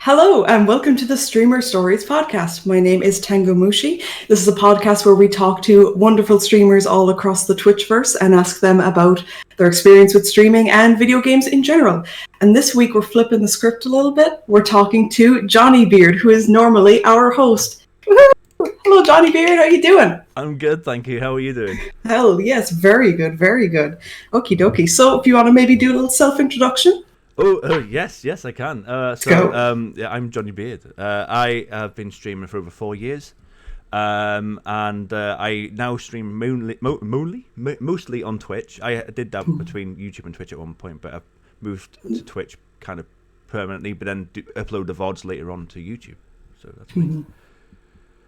Hello and welcome to the Streamer Stories podcast. My name is Tangomushi. This is a podcast where we talk to wonderful streamers all across the Twitchverse and ask them about their experience with streaming and video games in general. And this week we're flipping the script a little bit. We're talking to Johnny Beard, who is normally our host. Woo-hoo! Hello, Johnny Beard. How you doing? I'm good, thank you. How are you doing? Hell yes, very good, very good. Okie dokie. So if you want to maybe do a little self-introduction. Oh, yes, I can. Yeah, I'm Johnny Beard. I have been streaming for over 4 years, and I now stream mostly on Twitch. I did dabble between YouTube and Twitch at one point, but I've moved to Twitch kind of permanently, but then upload the VODs later on to YouTube. So that's me.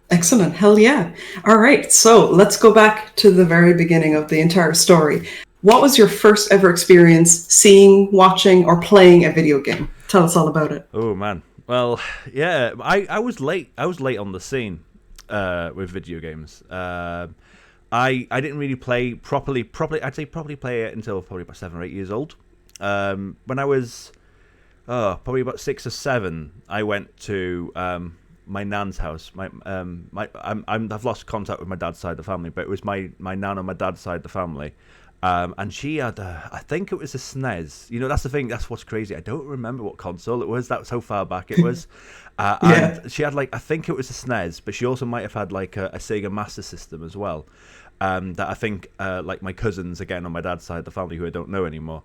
Excellent. Hell yeah. All right. So let's go back to the very beginning of the entire story. What was your first ever experience seeing, watching, or playing a video game? Tell us all about it. Oh man. Well, yeah, I was late. I was late on the scene with video games. I didn't really play properly. I'd say probably play it until probably about 7 or 8 years old. When I was probably about 6 or 7, I went to my nan's house. I've lost contact with my dad's side of the family, but it was my nan on my dad's side of the family. And she had, I think it was a SNES. You know, that's the thing. That's what's crazy. I don't remember what console it was. That's how far back it was. And she had I think it was a SNES, but she also might have had a Sega Master System as well. That I think, my cousins, again, on my dad's side of the family, who I don't know anymore,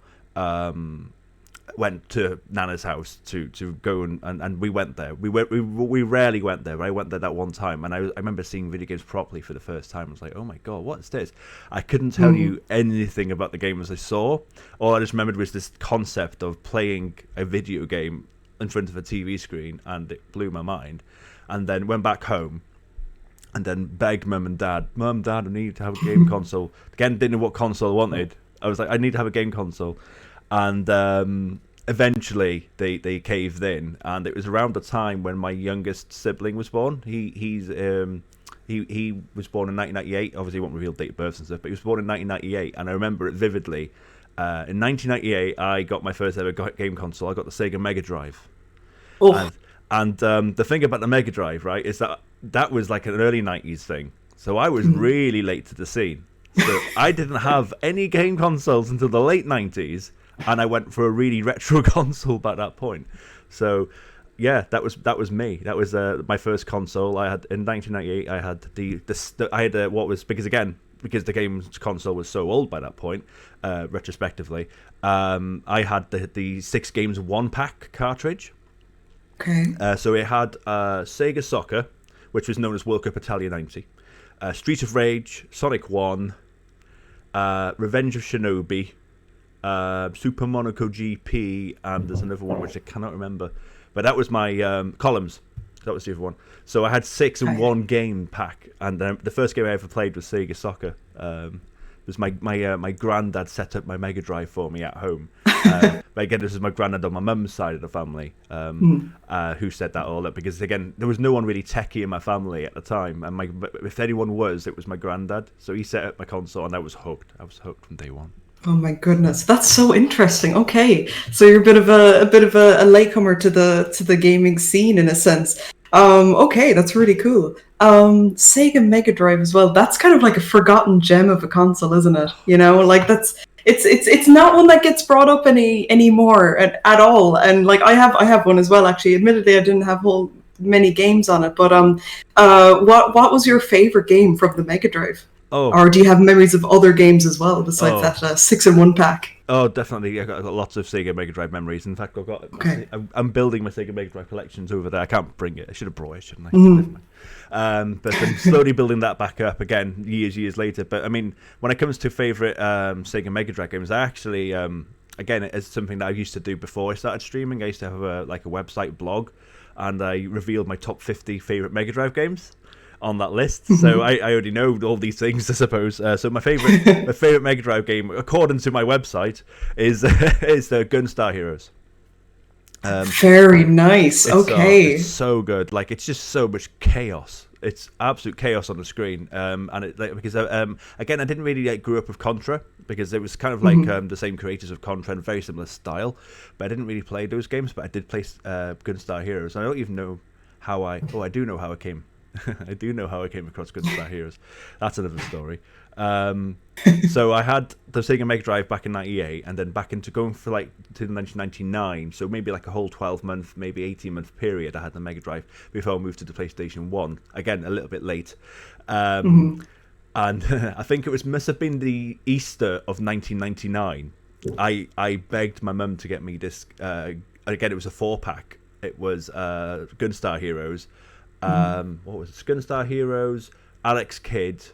went to Nana's house to go and we went there. We rarely went there. I went there that one time, and I remember seeing video games properly for the first time. I was like, oh my god, what's this? I couldn't tell you anything about the game as I saw. All I just remembered was this concept of playing a video game in front of a TV screen, and it blew my mind. And then went back home and then begged Mum, Dad, I need to have a game console. Again, didn't know what console I wanted. I was like, I need to have a game console. And eventually they caved in, and it was around the time when my youngest sibling was born. He was born in 1998. Obviously, he won't reveal date of birth and stuff, but he was born in 1998, and I remember it vividly. In 1998, I got my first ever game console. I got the Sega Mega Drive. Oh. And the thing about the Mega Drive, right, is that was like an early 90s thing. So I was really late to the scene. So I didn't have any game consoles until the late 90s. And I went for a really retro console by that point. So, yeah, that was me. That was my first console. I had in 1998. I had because the game's console was so old by that point. Retrospectively, I had the 6 games 1-pack cartridge. Okay. So it had Sega Soccer, which was known as World Cup Italia '90, Street of Rage, Sonic 1, Revenge of Shinobi. Super Monaco GP, and there's another one which I cannot remember, but that was my Columns. That was the other one. So I had 6 in one game pack, and the first game I ever played was Sega Soccer. It was my granddad set up my Mega Drive for me at home. But again, this is my granddad on my mum's side of the family who set that all up, because again, there was no one really techie in my family at the time, and if anyone was, it was my granddad. So he set up my console, and I was hooked. I was hooked from day one. Oh my goodness, that's so interesting. Okay, so you're a bit of a latecomer to the gaming scene in a sense. Okay, that's really cool. Sega Mega Drive as well. That's kind of like a forgotten gem of a console, isn't it? You know, it's not one that gets brought up anymore at all. And I have one as well, actually. Admittedly, I didn't have many games on it, but what was your favorite game from the Mega Drive? Oh. Or do you have memories of other games as well besides that 6 in 1-pack? Oh, definitely. I got lots of Sega Mega Drive memories. In fact, I'm building my Sega Mega Drive collections over there. I can't bring it. I should have brought it, shouldn't I? But I'm slowly building that back up again, years later. But I mean, when it comes to favorite Sega Mega Drive games, I actually, again, it's something that I used to do before I started streaming. I used to have a website blog, and I revealed my top 50 favorite Mega Drive games on that list. So I already know all these things, I suppose. So my favorite Mega Drive game, according to my website, is the Gunstar Heroes. Very nice. Okay. It's so good. It's just so much chaos it's absolute chaos on the screen. And it like because again, I didn't really grew up with Contra because it was kind of like the same creators of Contra and very similar style, but I didn't really play those games. But I did play Gunstar Heroes. I don't even know how I do know how I came. I do know how I came across Gunstar Heroes. That's another story. So I had the Sega Mega Drive back in '98, and then back into going for like to 1999. So maybe like a whole 12-month, maybe 18-month period. I had the Mega Drive before I moved to the PlayStation 1. Again, a little bit late. And I think it must have been the Easter of 1999. I begged my mum to get me this. Again, it was a 4-pack. It was Gunstar Heroes. What was it? Gunstar Heroes, Alex Kidd,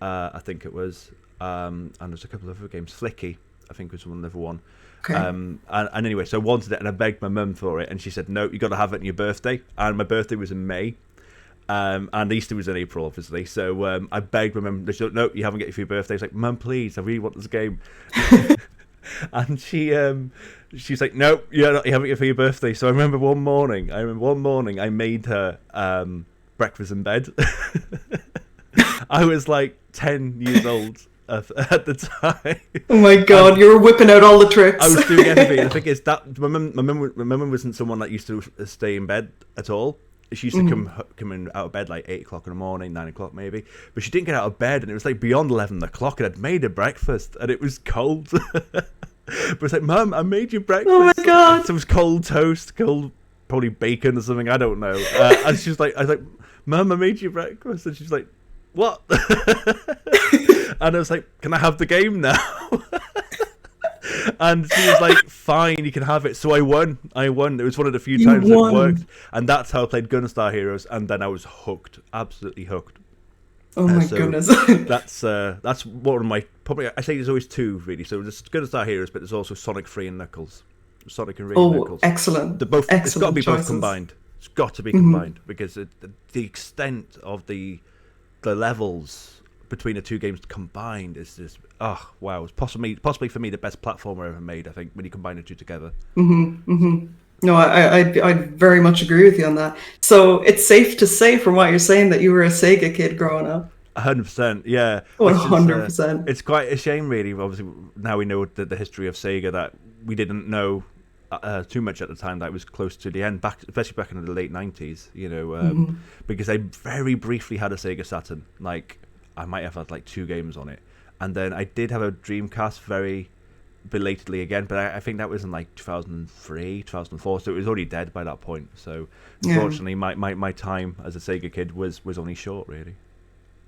I think it was, and there's a couple of other games. Flicky, I think was another one. Okay. And anyway, so I wanted it, and I begged my mum for it, and she said, "No, you got to have it on your birthday." And my birthday was in May, and Easter was in April, obviously. So I begged my mum. She said, "No, you haven't got it for your birthday." I was like, "Mum, please, I really want this game." And she's like, "No, you haven't got it for your birthday." So I remember one morning I made her breakfast in bed. I was like 10 years old at the time. Oh my god, you were whipping out all the tricks. I was doing everything. I think it's that my mum wasn't someone that used to stay in bed at all. She used to come in out of bed like 8 o'clock in the morning, 9 o'clock maybe. But she didn't get out of bed, and it was like beyond 11 o'clock, and I'd made her breakfast, and it was cold. But it's like, "Mum, I made you breakfast." Oh my god! So it was cold toast, cold probably bacon or something, I don't know. And she's like, I was like, "Mum, I made you breakfast," and she's like, "What?" And I was like, "Can I have the game now?" And she was like, "Fine, you can have it." So I won. It was one of the few times it worked, and that's how I played Gunstar Heroes. And then I was hooked, absolutely hooked. Oh my goodness. That's one of my probably. I say there's always two really. So there's Gunstar Heroes, but there's also Sonic 3 and Knuckles. Sonic and Ray and Knuckles. Excellent. They're both. Excellent It's got to be choices. both combined. It's got to be combined because the extent of the levels between the two games combined is just wow. It's possibly for me the best platformer ever made. I think when you combine the two together. No, I very much agree with you on that. So it's safe to say, from what you're saying, that you were a Sega kid growing up. 100%, yeah. 100%. It's quite a shame, really. Obviously, now we know the history of Sega that we didn't know too much at the time. That was close to the end, especially back in the late 90s. You know, because I very briefly had a Sega Saturn. Like I might have had like 2 games on it, and then I did have a Dreamcast very belatedly again, but I think that was in like 2003, 2004, so it was already dead by that point. So unfortunately, my time as a Sega kid was only short, really.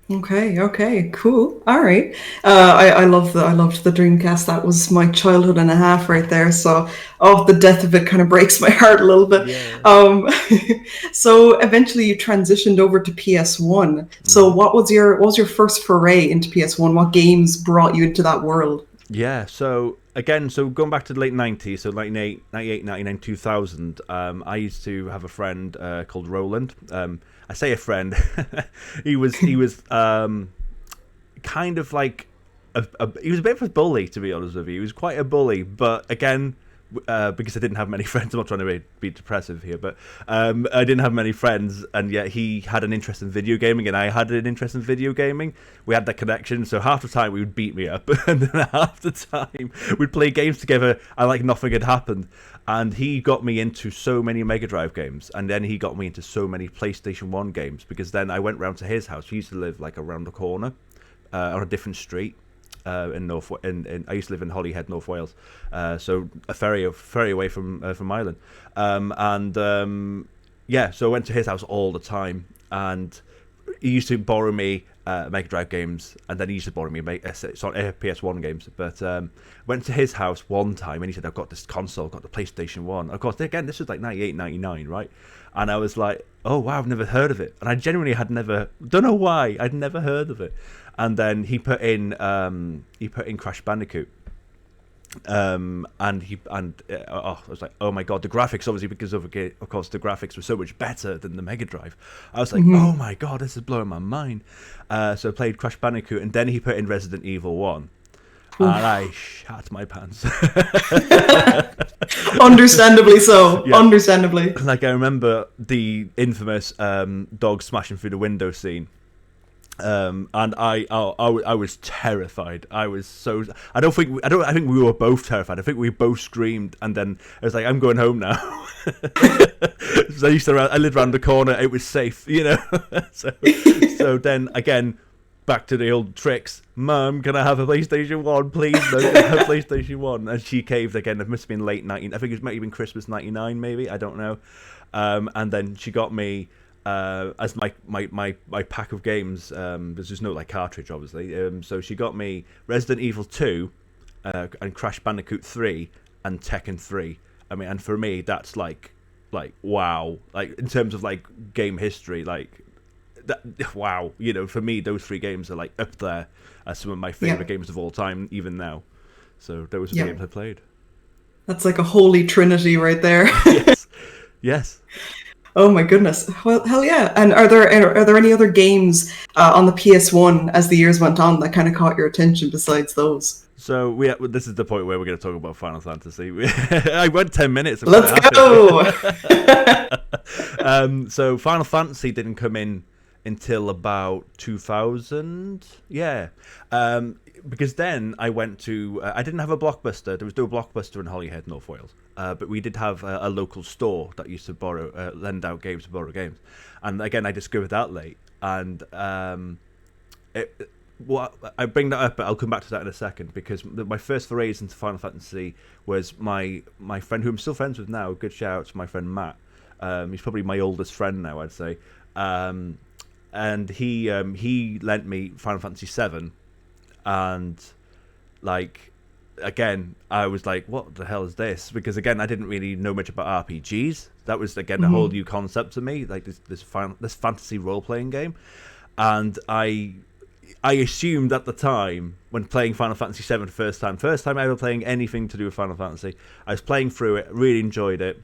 Okay, cool. All right. I loved the Dreamcast. That was my childhood and a half right there. So, the death of it kind of breaks my heart a little bit. Yeah. So eventually you transitioned over to PS1. So what was your first foray into PS1? What games brought you into that world? Yeah, so going back to the late 90s, so 98, 99, 2000, I used to have a friend called Roland. I say a friend. he was kind of like he was a bit of a bully, to be honest with you. He was quite a bully, but again, because I didn't have many friends, I'm not trying to be depressive here, but I didn't have many friends, and yet he had an interest in video gaming, and I had an interest in video gaming. We had that connection, so half the time he would beat me up, and then half the time we'd play games together, and like nothing had happened. And he got me into so many Mega Drive games, and then he got me into so many PlayStation 1 games, because then I went round to his house. He used to live like around the corner on a different street. I used to live in Holyhead, North Wales, so a ferry away from Ireland, so I went to his house all the time, and he used to borrow me Mega Drive games, and then he used to borrow me PS1 games. But went to his house one time, and he said, "I've got this console, I've got the PlayStation 1." Of course, again, this was like 98, 99, right? And I was like, "Oh wow, I've never heard of it," and I genuinely had never, don't know why, I'd never heard of it. And then he put in Crash Bandicoot, I was like, oh my god, the graphics, obviously, because of course the graphics were so much better than the Mega Drive. I was like, oh my god, this is blowing my mind. So I played Crash Bandicoot, and then he put in Resident Evil 1. And I shat my pants. Understandably so. Yeah. Understandably. Like, I remember the infamous dog smashing through the window scene. And I was terrified. I was so. I think we were both terrified. I think we both screamed, and then I was like, "I'm going home now." So I lived around the corner. It was safe, you know. So then again, back to the old tricks. Mum, can I have a PlayStation 1, please? Mum, can I have a PlayStation 1? And she caved again. It must have been late 19. I think it might have been Christmas 99, maybe. I don't know. And then she got me. As my pack of games, there's no like cartridge, obviously. So she got me Resident Evil 2, and Crash Bandicoot 3, and Tekken 3. I mean, and for me, that's like wow, like in terms of like game history, like that, wow. You know, for me, those 3 games are like up there as some of my favorite games of all time, even now. So those are the games I played. That's like a holy trinity right there. Yes, yes. Oh my goodness! Well, hell yeah! And are there any other games on the PS1 as the years went on that kind of caught your attention besides those? So this is the point where we're going to talk about Final Fantasy. I went 10 minutes. I'm Let's go. So Final Fantasy didn't come in until about 2000. Yeah. Because then I went to. I didn't have a Blockbuster. There was no Blockbuster in Holyhead, North Wales. But we did have a local store that used to lend out games, to borrow games. And again, I discovered that late. And well, I bring that up, but I'll come back to that in a second, because my first forays into Final Fantasy was my friend, who I'm still friends with now. Good shout out to my friend Matt. He's probably my oldest friend now, I'd say. And he lent me Final Fantasy 7, and like, again, I was like, what the hell is this? Because again, I didn't really know much about RPGs. That was again a whole new concept to me, like this fantasy role playing game. And I assumed at the time, when playing Final Fantasy 7 first time ever playing anything to do with Final Fantasy, I was playing through it, really enjoyed it.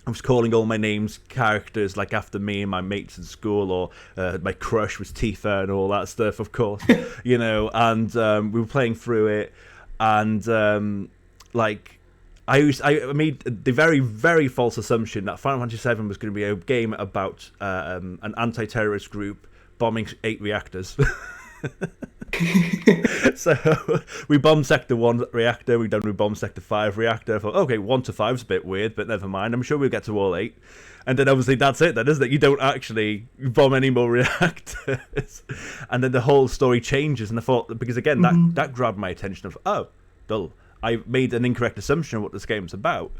I was calling all my names characters like after me and my mates in school, or my crush was Tifa and all that stuff, of course, you know. And we were playing through it, and like I made the very, very false assumption that Final Fantasy 7 was going to be a game about an anti-terrorist group bombing 8 reactors. So we bombed Sector 1 reactor, we bombed Sector 5 reactor. I thought, okay, 1 to 5's a bit weird, but never mind, I'm sure we'll get to all 8. And then obviously that's it then, isn't it? You don't actually bomb any more reactors. And then the whole story changes, and I thought, because again, that grabbed my attention of, oh, dull, I made an incorrect assumption of what this game's about.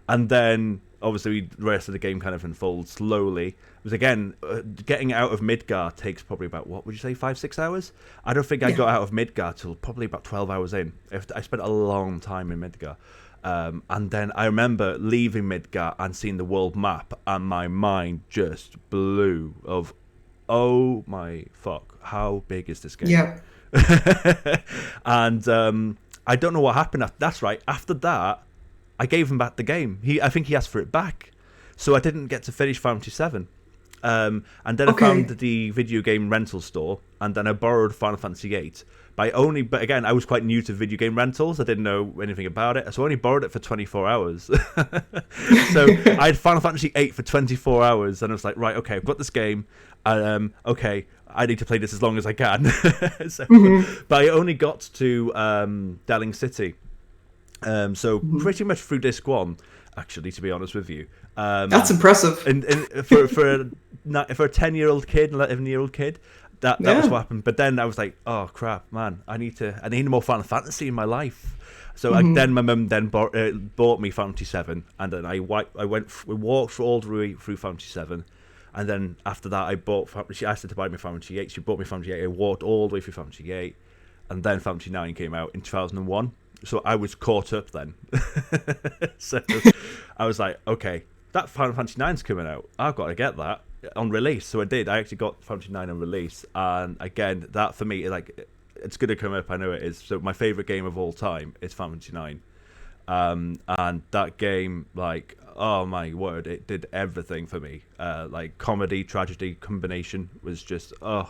And then obviously the rest of the game kind of unfolds slowly. Because again, getting out of Midgar takes probably about, what would you say, 5-6 hours? I don't think I got out of Midgar till probably about 12 hours in. I spent a long time in Midgar. And then I remember leaving Midgar and seeing the world map, and my mind just blew of, oh my fuck, how big is this game? Yeah. And I don't know what happened. That's right. After that, I gave him back the game. I think he asked for it back. So I didn't get to finish Final Fantasy 7. And then I found the video game rental store, and then I borrowed Final Fantasy 8. But again, I was quite new to video game rentals. I didn't know anything about it, so I only borrowed it for 24 hours. So I had Final Fantasy 8 for 24 hours, and I was like, right, okay, I've got this game. Okay, I need to play this as long as I can. But I only got to Darling City. So pretty much through disc 1, actually, to be honest with you. That's impressive. And for a 10-year-old kid, 11-year-old kid, that was what happened. But then I was like, oh crap, man, I need more Final Fantasy in my life. So then my mum then bought me Final Fantasy 7, and then we walked all the way through Final Fantasy 7. And then after that, she asked her to buy me Final Fantasy 8. She bought me Final Fantasy 8. I walked all the way through Final Fantasy 8, and then Final Fantasy 9 came out in 2001. So I was caught up then. So I was like, okay, that Final Fantasy 9's coming out. I've got to get that on release. So I did. I actually got Final Fantasy 9 on release. And again, that for me, like, it's going to come up. I know it is. So my favourite game of all time is Final Fantasy 9. And that game, like, oh my word, it did everything for me. Like, comedy, tragedy combination was just, I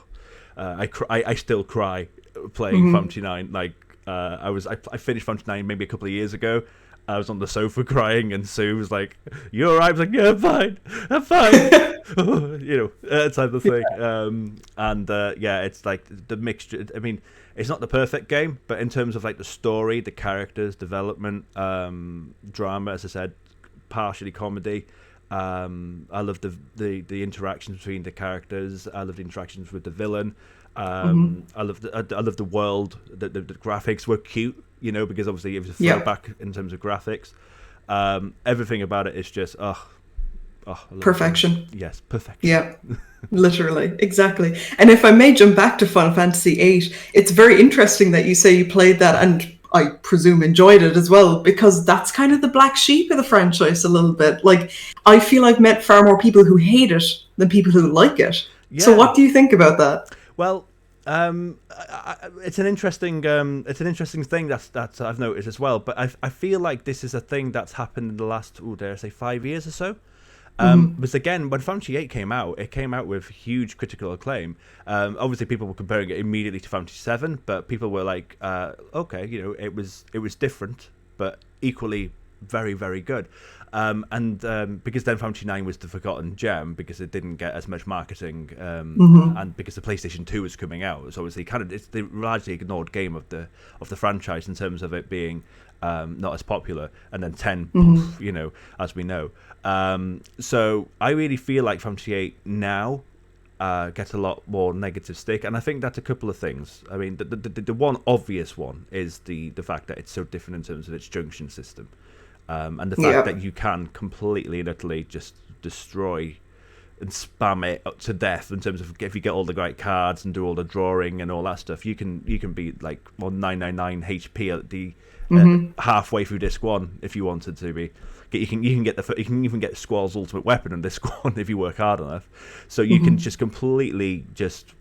still cry playing Final Fantasy 9. Like, I finished Final Fantasy 9 maybe a couple of years ago, I was on the sofa crying, and Sue was like, "You alright?" I was like, "Yeah, I'm fine," type of thing. Yeah, it's like the mixture. I mean, it's not the perfect game, but in terms of like the story, the characters, development, drama, as I said, partially comedy. I love the interactions between the characters. I love the interactions with the villain. I love the world. The graphics were cute, because obviously it was a throwback in terms of graphics. Everything about it is just I love Perfection. it. Yes, perfection. Yeah, literally, exactly. And if I may jump back to Final Fantasy VIII, it's very interesting that you say you played that and I presume enjoyed it as well, because that's kind of the black sheep of the franchise a little bit. Like, I feel I've met far more people who hate it than people who like it. So Yeah. what do you think about that? Well, it's an interesting thing that I've noticed as well. But I feel like this is a thing that's happened in the last, dare I say, 5 years or so. Because again, when Fantasy VIII came out, it came out with huge critical acclaim. Obviously, people were comparing it immediately to Fantasy VII, but people were like, "Okay, it was different, but equally very, very good." Because then Fantasy IX was the forgotten gem because it didn't get as much marketing, and because the PlayStation 2 was coming out, so obviously it's the largely ignored game of the franchise in terms of it being not as popular. And then 10, poof, as we know. So I really feel like Fantasy VIII now gets a lot more negative stick, and I think that's a couple of things. I mean, the one obvious one is the fact that it's so different in terms of its junction system. And the fact that you can completely and utterly just destroy and spam it up to death in terms of if you get all the right cards and do all the drawing and all that stuff, you can be like on 999 HP at the halfway through disc 1 if you wanted to be. You can even get Squall's ultimate weapon on disc 1 if you work hard enough. So you can just completely just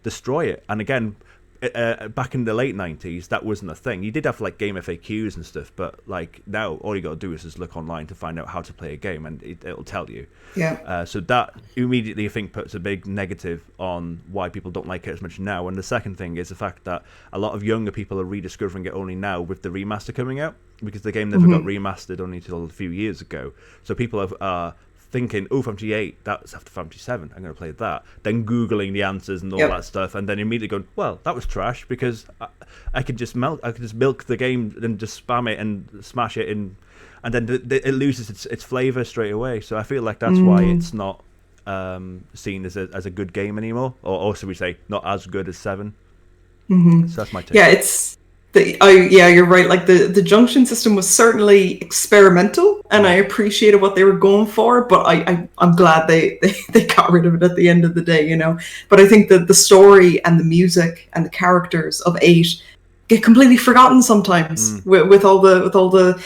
destroy it. And again, back in the late 90s, that wasn't a thing. You did have like game FAQs and stuff, but like now all you got to do is just look online to find out how to play a game, and it'll tell you. So that immediately, I think, puts a big negative on why people don't like it as much now. And the second thing is the fact that a lot of younger people are rediscovering it only now with the remaster coming out, because the game never got remastered only until a few years ago. So people are thinking, oh, Fantasy VIII, that's after Fantasy VII, I'm going to play that. Then Googling the answers and all that stuff, and then immediately going, well, that was trash, because I could just milk the game and just spam it and smash it in, and then it loses its flavour straight away. So I feel like that's why it's not seen as a good game anymore, or should we say, not as good as 7. So that's my take. Yeah, you're right. Like the junction system was certainly experimental, and I appreciated what they were going for. But I'm glad they got rid of it at the end of the day, But I think that the story and the music and the characters of 8 get completely forgotten sometimes with all the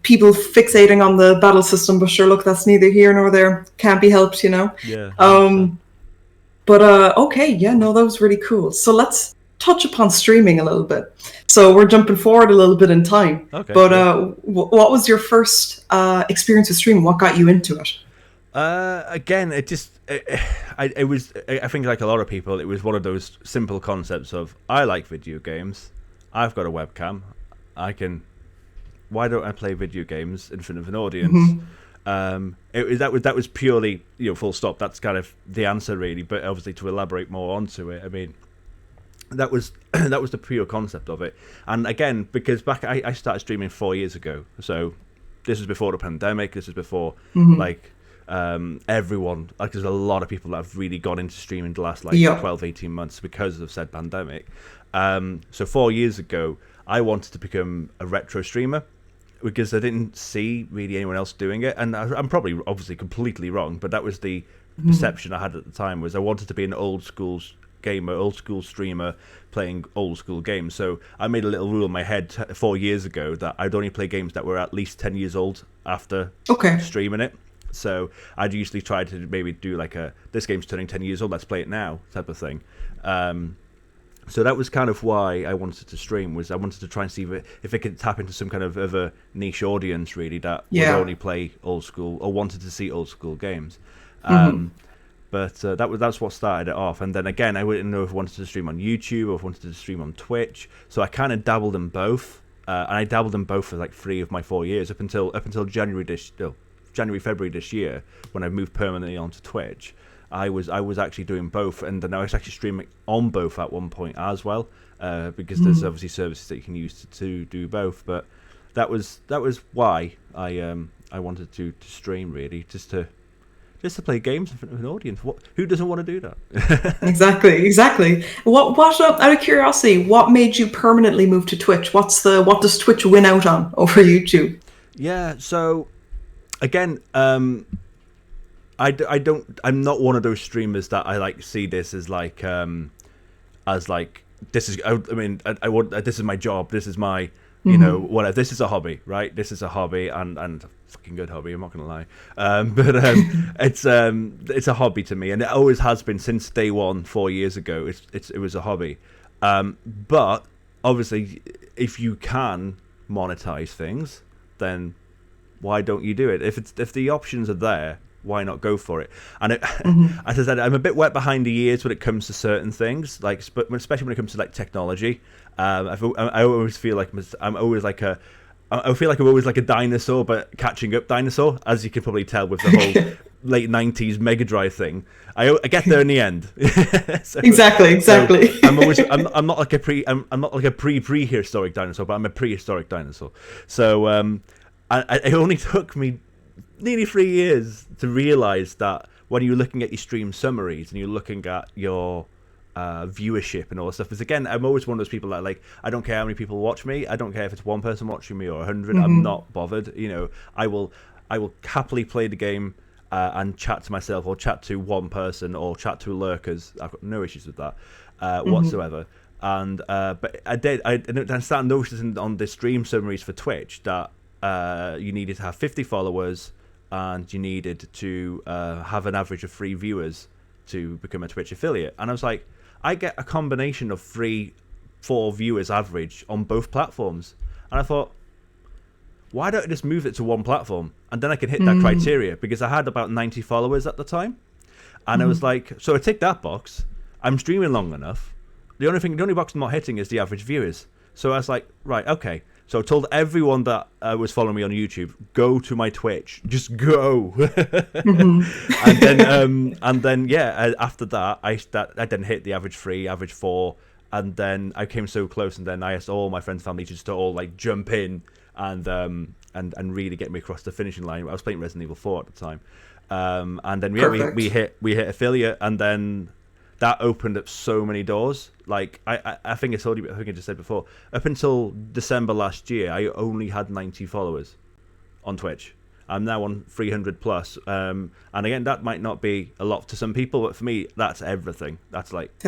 people fixating on the battle system. But sure, look, that's neither here nor there. Can't be helped, Yeah. But okay, yeah, no, that was really cool. So let's touch upon streaming a little bit. So we're jumping forward a little bit in time. Okay. But what was your first experience with streaming? What got you into it? Again, it was. I think like a lot of people, it was one of those simple concepts of I like video games. I've got a webcam. Why don't I play video games in front of an audience? That was purely full stop. That's kind of the answer really. But obviously to elaborate more onto it, I mean, that was the pure concept of it. And again, because I started streaming 4 years ago, so this was before the pandemic. This was before everyone, like there's a lot of people that have really gone into streaming the last 12, 18 months because of said pandemic. So 4 years ago, I wanted to become a retro streamer because I didn't see really anyone else doing it, and I'm probably obviously completely wrong, but that was the perception I had at the time. Was I wanted to be an old school gamer, old school streamer playing old school games. So I made a little rule in my head 4 years ago that I'd only play games that were at least 10 years old after streaming it. So I'd usually try to maybe do like this game's turning 10 years old, let's play it now type of thing. So that was kind of why I wanted to stream, was I wanted to try and see if it could tap into some kind of other niche audience really that would only play old school or wanted to see old school games. But that's what started it off. And then again, I didn't know if I wanted to stream on YouTube or if I wanted to stream on Twitch. So I kind of dabbled in both. and I dabbled in both for like 3 of my 4 years up until January, February this year, when I moved permanently onto Twitch. I was actually doing both, and then I was actually streaming on both at one point as well, because there's obviously services that you can use to do both. But that was why I wanted to stream, really, just to play games in front of an audience. Who doesn't want to do that? Exactly. What out of curiosity, what made you permanently move to Twitch? What does Twitch win out on over YouTube? Yeah, so again, I'm not one of those streamers that I like see this as like this is. I mean, I want this is my job. This is my whatever. This is a hobby, right? This is a hobby, and a fucking good hobby. I'm not gonna lie, but it's a hobby to me, and it always has been since day one 4 years ago. It was a hobby, but obviously, if you can monetize things, then why don't you do it? If the options are there, why not go for it? And as I said, I'm a bit wet behind the ears when it comes to certain things, like especially when it comes to like technology. I always feel like I'm always like a I feel like I'm always like a dinosaur, but catching up dinosaur, as you can probably tell with the whole late '90s Mega Drive thing. I get there in the end. Exactly. So I'm not like a prehistoric dinosaur, but I'm a prehistoric dinosaur. So it only took me nearly 3 years to realize that when you're looking at your stream summaries and you're looking at your viewership and all that stuff, because again, I'm always one of those people that like, I don't care how many people watch me, I don't care if it's one person watching me or 100. I'm not bothered. I will happily play the game and chat to myself or chat to one person or chat to lurkers. I've got no issues with that whatsoever. And but I started noticing on the stream summaries for Twitch that you needed to have 50 followers and you needed to have an average of 3 viewers to become a Twitch affiliate. And I was like, I get a combination of 3-4 viewers average on both platforms. And I thought, why don't I just move it to one platform? And then I can hit that criteria, because I had about 90 followers at the time. And I was like, so I tick that box. I'm streaming long enough. The only box I'm not hitting is the average viewers. So I was like, right, okay. So I told everyone that was following me on YouTube, go to my Twitch, just go. And then yeah, after that, I then hit the average 3, average 4, and then I came so close, and then I asked all my friends, family just to all like jump in and really get me across the finishing line. I was playing Resident Evil 4 at the time, and then yeah, we hit affiliate, and then that opened up so many doors. Like I think I just said before, up until December last year, I only had 90 followers on Twitch. I'm now on 300 plus, and again, that might not be a lot to some people, but for me, that's everything. That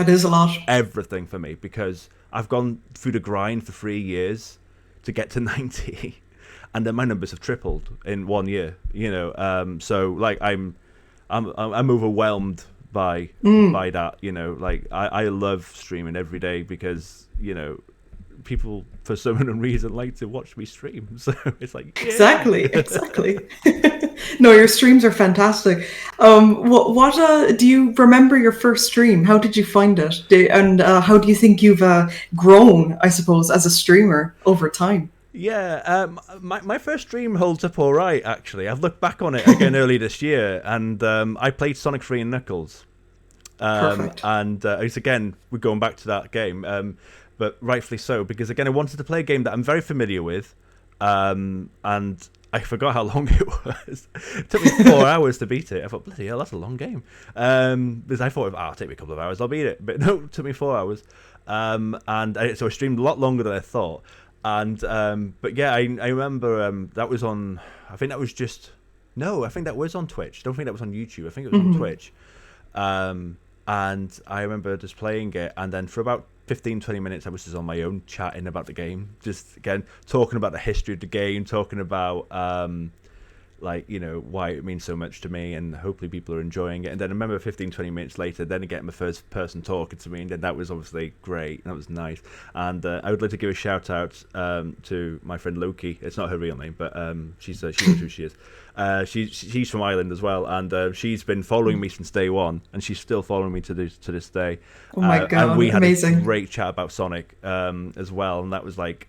is a lot. Everything for me, because I've gone through the grind for 3 years to get to 90, and then my numbers have tripled in 1 year. So like I'm overwhelmed by that. Like I love streaming every day, because people for some unknown reason like to watch me stream, so it's like, yeah. exactly. No, your streams are fantastic. What do you remember your first stream? How did you find it? And how do you think you've grown, I suppose, as a streamer over time? Yeah, my first stream holds up all right, actually. I've looked back on it again early this year, and I played Sonic 3 and Knuckles. Perfect. And it's, again, we're going back to that game, but rightfully so, because again, I wanted to play a game that I'm very familiar with, and I forgot how long it was. It took me 4 hours to beat it. I thought, bloody hell, that's a long game. Because I thought, it'll take me a couple of hours, I'll beat it. But no, it took me 4 hours. So I streamed a lot longer than I thought. And but yeah, I remember that was on. I think that was on Twitch. Don't think that was on YouTube. I think it was on Twitch. And I remember just playing it, and then for about 15-20 minutes I was just on my own chatting about the game, just again talking about the history of the game, talking about why it means so much to me, and hopefully people are enjoying it. And then I remember 15-20 minutes later, then again, my first person talking to me, and then that was obviously great, and that was nice. And I would like to give a shout out to my friend Loki. It's not her real name, but she knows who she is. She's from Ireland as well, and she's been following me since day one, and she's still following me to this day. Oh my god, and we amazing. had a great chat about Sonic as well, and that was like,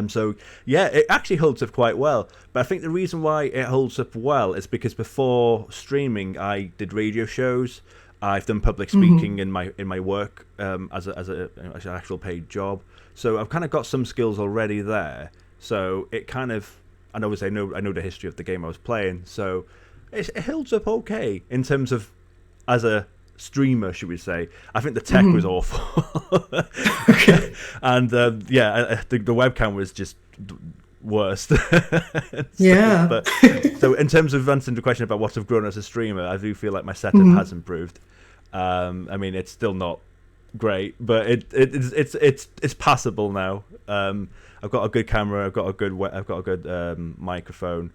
So yeah, it actually holds up quite well. But I think the reason why it holds up well is because before streaming, I did radio shows. I've done public speaking in my work as an actual paid job. So I've kind of got some skills already there. So it kind of, and obviously I know the history of the game I was playing. So it holds up okay in terms of as a streamer, should we say. I think the tech was awful. And the webcam was just worst. Yeah. But so in terms of answering the question about what I've grown as a streamer, I do feel like my setup has improved. I mean, it's still not great, but it's passable now. I've got a good camera, I've got a good microphone.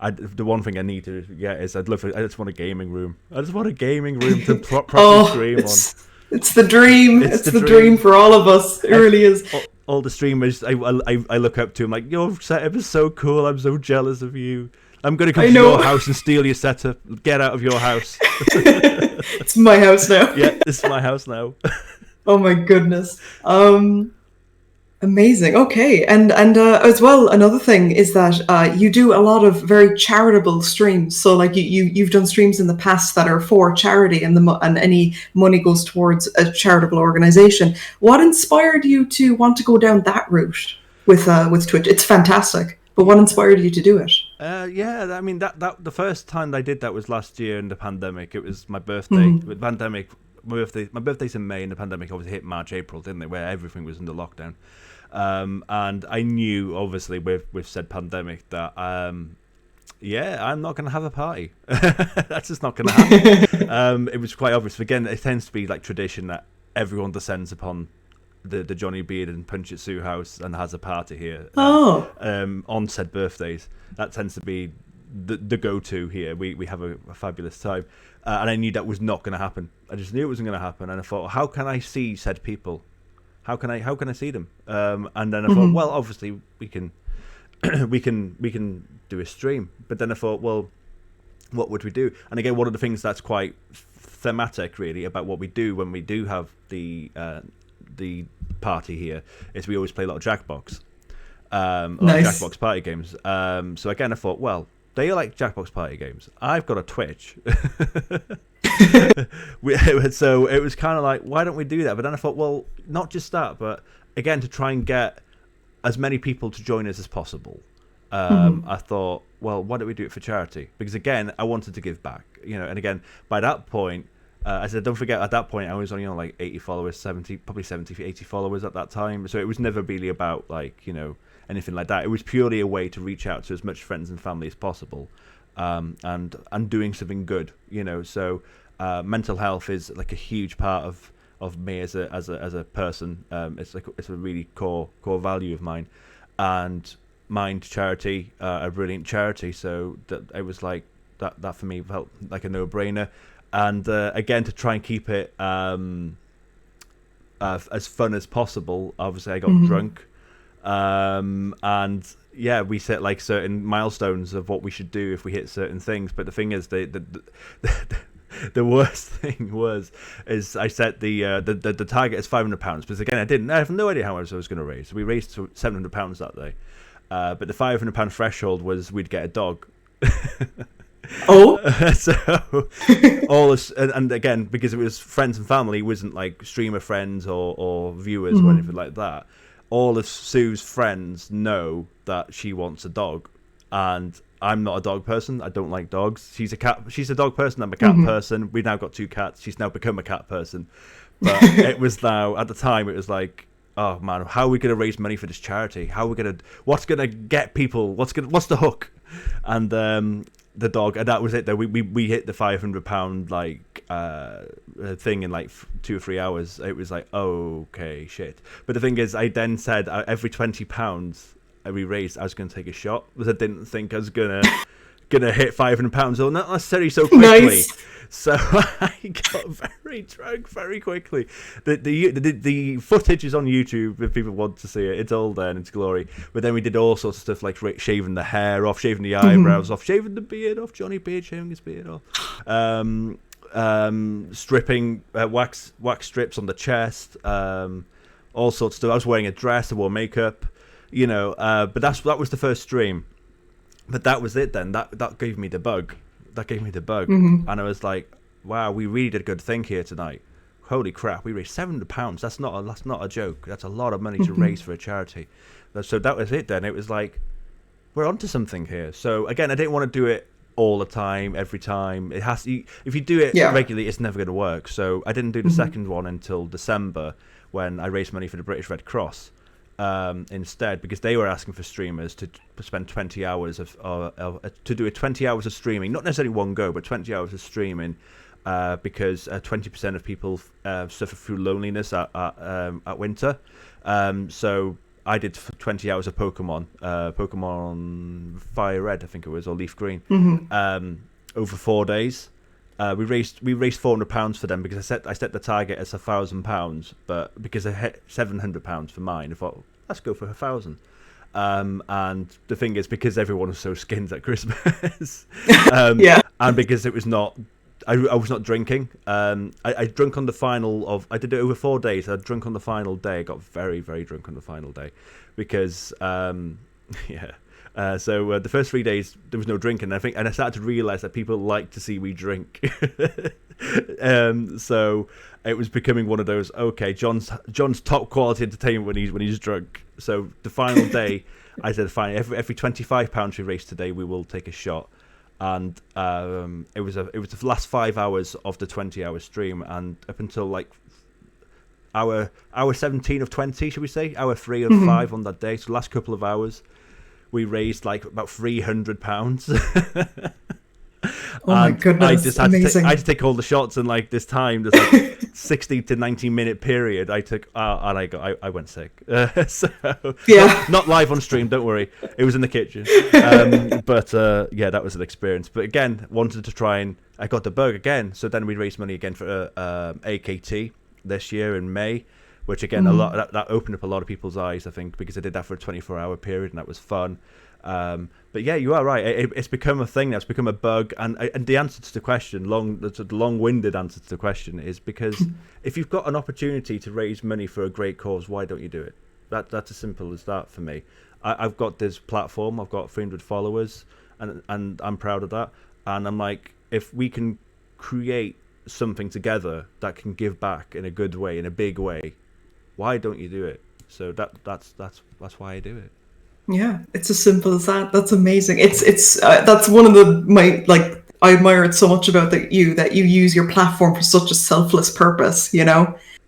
The one thing I need to get is I just want a gaming room. I just want a gaming room to properly stream on. It's the dream. It's the dream for all of us. It really is. All the streamers I look up to, I'm like, your setup is so cool. I'm so jealous of you. I'm going to come to your house and steal your setup. Get out of your house. It's my house now. Yeah, it's my house now. Oh my goodness. Amazing. Okay, and as well, another thing is that you do a lot of very charitable streams. So, like you've done streams in the past that are for charity, and and any money goes towards a charitable organization. What inspired you to want to go down that route with Twitch? It's fantastic, but what inspired you to do it? Yeah, I mean that the first time I did that was last year in the pandemic. It was my birthday. With pandemic, my birthday's in May, and the pandemic obviously hit March, April, didn't it? Where everything was under lockdown. And I knew, obviously, with said pandemic that, I'm not going to have a party. That's just not going to happen. It was quite obvious. Again, it tends to be like tradition that everyone descends upon the Johnny Beard and Punjitsu house and has a party here. On said birthdays. That tends to be the go-to here. We have a fabulous time. And I knew that was not going to happen. I just knew it wasn't going to happen. And I thought, how can I see said people? How can I see them? And then I thought, well, obviously we can we can do a stream. But then I thought, well, what would we do? And again, one of the things that's quite thematic, really, about what we do when we do have the party here is we always play a lot of Jackbox, a lot of Jackbox party games. So again, I thought, well, they like Jackbox party games. I've got a Twitch. So it was kind of like, why don't we do that? But then I thought, well, not just that, but again, to try and get as many people to join us as possible. I thought, well, why don't we do it for charity? Because again, I wanted to give back, and again, by that point, I said, don't forget, at that point, I was only on like 80 followers, probably 70, 80 followers at that time. So it was never really about like, anything like that. It was purely a way to reach out to as much friends and family as possible. And doing something good, so mental health is like a huge part of me as a person. It's a really core value of mine, and Mind Charity, a brilliant charity. So that it was like that for me felt like a no-brainer, and again, to try and keep it as fun as possible. Obviously, I got drunk, and yeah, we set like certain milestones of what we should do if we hit certain things. But the thing is, the worst thing is I set the target as £500 because again I have no idea how much I was going to raise. So we raised £700 that day, but the £500 threshold was we'd get a dog. So all this, and again, because it was friends and family, it wasn't like streamer friends or viewers or anything like that. All of Sue's friends know that she wants a dog, and I'm not a dog person. I don't like dogs. She's a dog person. I'm a cat person. We've now got 2 cats. She's now become a cat person. But it was now, at the time, it was like, oh man, how are we going to raise money for this charity? What's going to get people? What's the hook? And the dog, and that was it. Though we hit the £500 thing in like 2 or 3 hours. It was like, okay, shit. But the thing is, I then said every £20 we raised, I was going to take a shot because I didn't think I was gonna hit £500, or not necessarily so quickly. Nice. So I got very drunk very quickly. The footage is on YouTube if people want to see it. It's all there in its glory. But then we did all sorts of stuff like shaving the hair off, shaving the eyebrows off, shaving the beard off. Johnny Beard shaving his beard off. Stripping wax strips on the chest. All sorts of stuff. I was wearing a dress. I wore makeup. But that was the first stream. But that was it then. That gave me the bug. Mm-hmm. And I was like, wow, we really did a good thing here tonight. Holy crap, we raised £700. That's not a joke. That's a lot of money to Mm-hmm. raise for a charity. So that was it then. It was like, we're onto something here. So again, I didn't want to do it all the time, every time. It has to, if you do it Yeah. regularly, it's never going to work. So I didn't do the Mm-hmm. second one until December, when I raised money for the British Red Cross instead, because they were asking for streamers to spend 20 hours to do 20 hours of streaming, not necessarily one go, but 20 hours of streaming, because 20% of people suffer through loneliness at winter. So I did 20 hours of Pokemon Fire Red, I think it was, or Leaf Green, Mm-hmm. over 4 days. We raised £400 for them, because I set the target as £1,000, but because I hit £700 for mine, I thought, let's go for 1,000. And the thing is, because everyone was so skint at Christmas, Yeah. and because it was not, I was not drinking. I drunk on the final of. I did it over 4 days. I drunk on the final day. I got very, very drunk on the final day, because yeah. So the first 3 days there was no drinking. And I started to realise that people like to see me drink. So it was becoming one of those. Okay, John's top quality entertainment when he's drunk. So the final day, I said, fine. Every £25 we raise today, we will take a shot. And it was the last 5 hours of the 20-hour stream, and up until like hour 17 of 20, should we say, hour 3 of 5 on that day. So the last couple of hours, we raised like about £300. Oh my And goodness. I just had Amazing. I had to take all the shots in like this time, this like 60 to 90-minute period. I took and I went sick. So Yeah. not live on stream, don't worry. It was in the kitchen. But yeah, that was an experience. But again, wanted to try, and I got the bug again. So then we raised money again for AKT this year in May, which again a lot that opened up a lot of people's eyes, I think, because I did that for a 24-hour period, and that was fun. But yeah, you are right. It's become a thing now. It's become a bug, and the answer to the question, the long-winded answer to the question, is because if you've got an opportunity to raise money for a great cause, why don't you do it? That's as simple as that for me. I've got this platform. I've got 300 followers, and I'm proud of that. And I'm like, if we can create something together that can give back in a good way, in a big way, why don't you do it? So that's why I do it. Yeah, it's as simple as that. That's amazing. It's that's one of my like I admire it so much about that you use your platform for such a selfless purpose.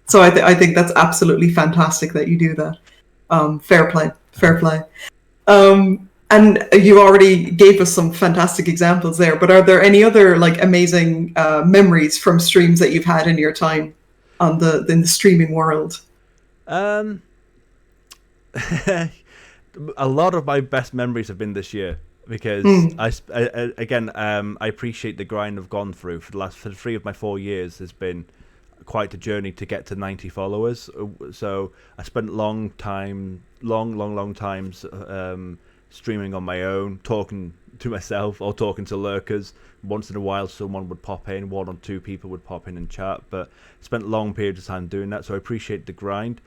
So I think that's absolutely fantastic that you do that. Fair play, fair play. And you already gave us some fantastic examples there. But are there any other like amazing memories from streams that you've had in your time in the streaming world? Um, a lot of my best memories have been this year, because I appreciate the grind I've gone through for 3 of my 4 years. Has been quite a journey to get to 90 followers. So I spent long times streaming on my own, talking to myself or talking to lurkers. Once in a while someone would pop in, 1 or 2 people would pop in and chat, but spent long periods of time doing that. So I appreciate the grind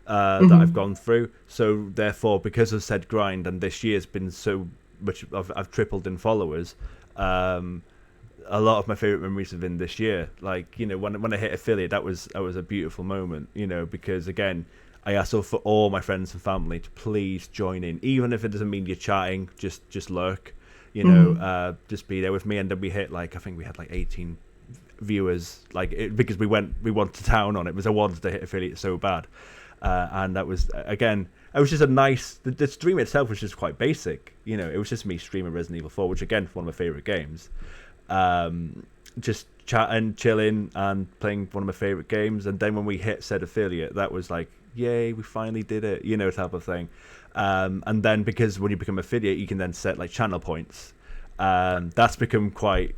that I've gone through. So therefore, because of said grind, and this year's been so much, I've tripled in followers. A lot of my favorite memories have been this year. Like, when I hit affiliate, that was a beautiful moment. Because again, I asked for all my friends and family to please join in, even if it doesn't mean you're chatting. Just lurk, just be there with me. And then we hit I think we had 18 viewers, because we went to town on it, because I wanted to hit affiliate so bad. And that was, again, it was just a nice. The stream itself was just quite basic. It was just me streaming Resident Evil 4, which again, one of my favorite games. Just chatting, chilling, and playing one of my favorite games. And then when we hit said affiliate, that was like, yay, we finally did it, type of thing. And then because when you become affiliate, you can then set channel points. That's become quite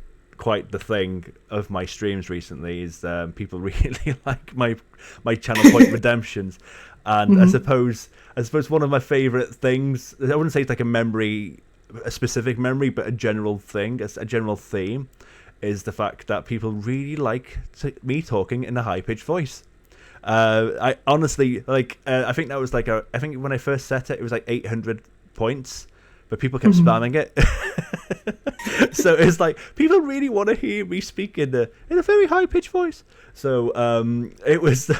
the thing of my streams recently, is people really like my channel point redemptions. And I suppose one of my favorite things, I wouldn't say it's like a specific memory, but a general thing, a general theme, is the fact that people really like me talking in a high-pitched voice. I honestly like. I think that was like I think when I first set it, it was like 800 points, but people kept spamming it. So it's like people really want to hear me speak in a very high pitched voice. So it was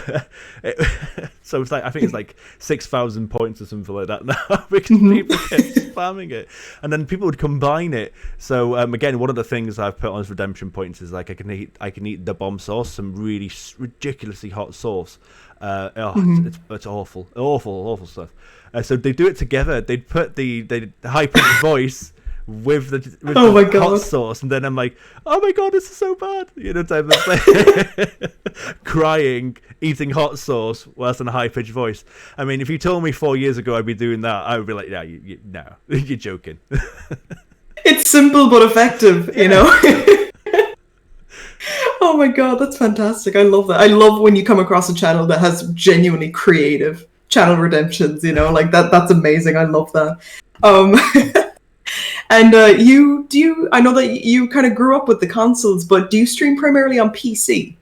so it's like I think it's like 6,000 points or something like that now because people kept spamming it, and then people would combine it. So again, one of the things I've put on as redemption points is like I can eat the bomb sauce, some really ridiculously hot sauce. It's awful stuff. So they do it together. They'd put the high pitched voice with the hot sauce, and then I'm like, oh my god, this is so bad, type of thing. Crying, eating hot sauce whilst in a high pitched voice. I mean, if you told me 4 years ago I'd be doing that, I would be like, yeah, no, you're joking. It's simple but effective, you know. Oh my god, that's fantastic. I love that. I love when you come across a channel that has genuinely creative channel redemptions, like that's amazing. I love that. And I know that you kind of grew up with the consoles, but do you stream primarily on PC?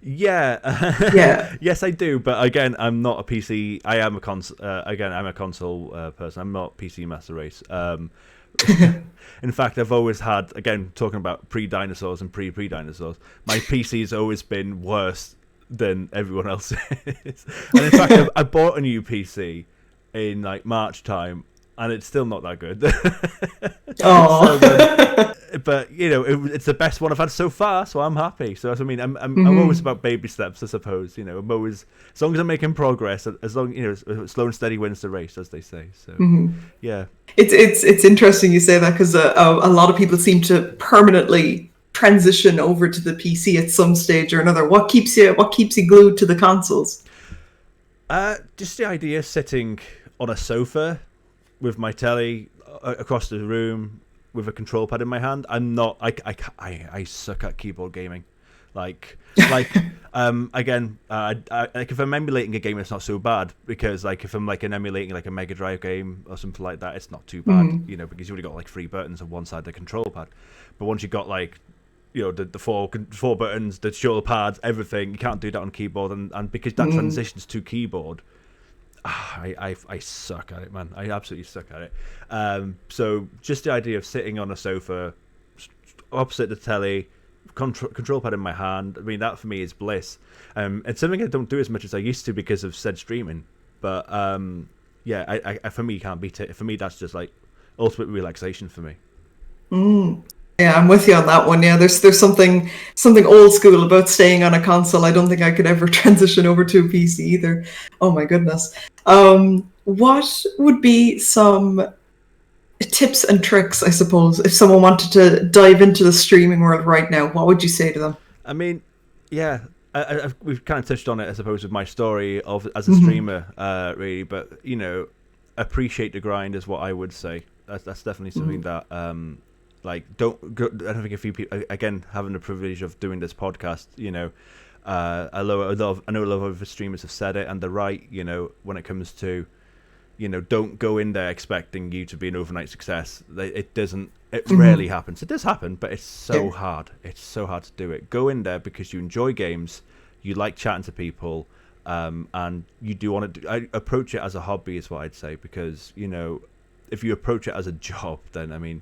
Yeah. Yeah. Yes, I do. But again, I'm not a PC. I am a console. Again, I'm a console person. I'm not PC master race. In fact, I've always had, again, talking about pre-dinosaurs and pre-dinosaurs, my PC's always been worse than everyone else's. And in fact, I bought a new PC in like March time, and it's still not that good. Oh. But it's the best one I've had so far, so I'm happy. So I mean, I'm always about baby steps, I suppose. I'm always, as long as I'm making progress, as long slow and steady wins the race, as they say. So yeah, it's interesting you say that, because a lot of people seem to permanently transition over to the PC at some stage or another. What keeps you glued to the consoles? Just the idea of sitting on a sofa with my telly across the room with a control pad in my hand. I suck at keyboard gaming. Again, if I'm emulating a game, it's not so bad, because like if I'm emulating like a Mega Drive game or something like that, it's not too bad, because you've already got like 3 buttons on one side of the control pad. But once you've got like the four buttons, the shoulder pads, everything, you can't do that on keyboard, and because that transitions to keyboard, I suck at it, man. I absolutely suck at it. So just the idea of sitting on a sofa opposite the telly, control pad in my hand, I mean, that for me is bliss. It's something I don't do as much as I used to because of said streaming. But yeah, I for me, can't beat it. For me, that's just like ultimate relaxation for me. Yeah, I'm with you on that one. Yeah, there's something old school about staying on a console. I don't think I could ever transition over to a PC either. Oh my goodness. What would be some tips and tricks, I suppose, if someone wanted to dive into the streaming world right now? What would you say to them? I mean, yeah, we've kind of touched on it, I suppose, with my story of as a streamer, really. But appreciate the grind is what I would say. That's definitely something that. I don't think a few people, again, having the privilege of doing this podcast, I know a lot of other streamers have said it, and they're right, when it comes to, don't go in there expecting you to be an overnight success. It rarely happens. It does happen, but it's so hard. It's so hard to do it. Go in there because you enjoy games, you like chatting to people, and you do want to approach it as a hobby is what I'd say, because, if you approach it as a job, then, I mean,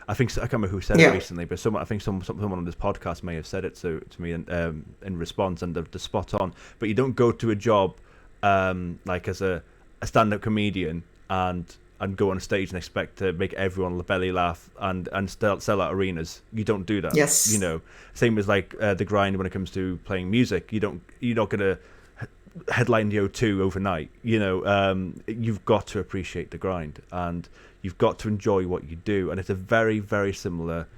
I think I can't remember who said it recently, but someone on this podcast may have said it to me in response, and they're spot on. But you don't go to a job like as a stand-up comedian and go on stage and expect to make everyone belly laugh and sell out arenas. You don't do that. Yes. Same as like the grind when it comes to playing music. You're not gonna headline the O2 overnight. You've got to appreciate the grind, and you've got to enjoy what you do, and it's a very, very similar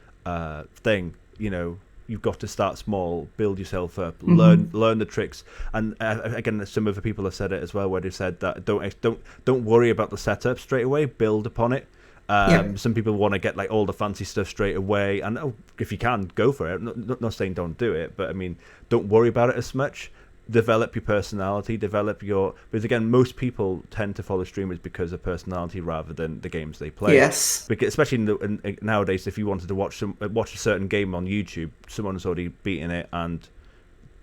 thing. You've got to start small, build yourself up, learn the tricks, and again, some other people have said it as well, where they said that don't worry about the setup straight away, build upon it. Some people want to get like all the fancy stuff straight away, and if you can, go for it. Not saying don't do it, but I mean, don't worry about it as much. Develop your personality, because again, most people tend to follow streamers because of personality rather than the games they play. Yes. Because especially nowadays, if you wanted to watch a certain game on YouTube, someone's already beaten it and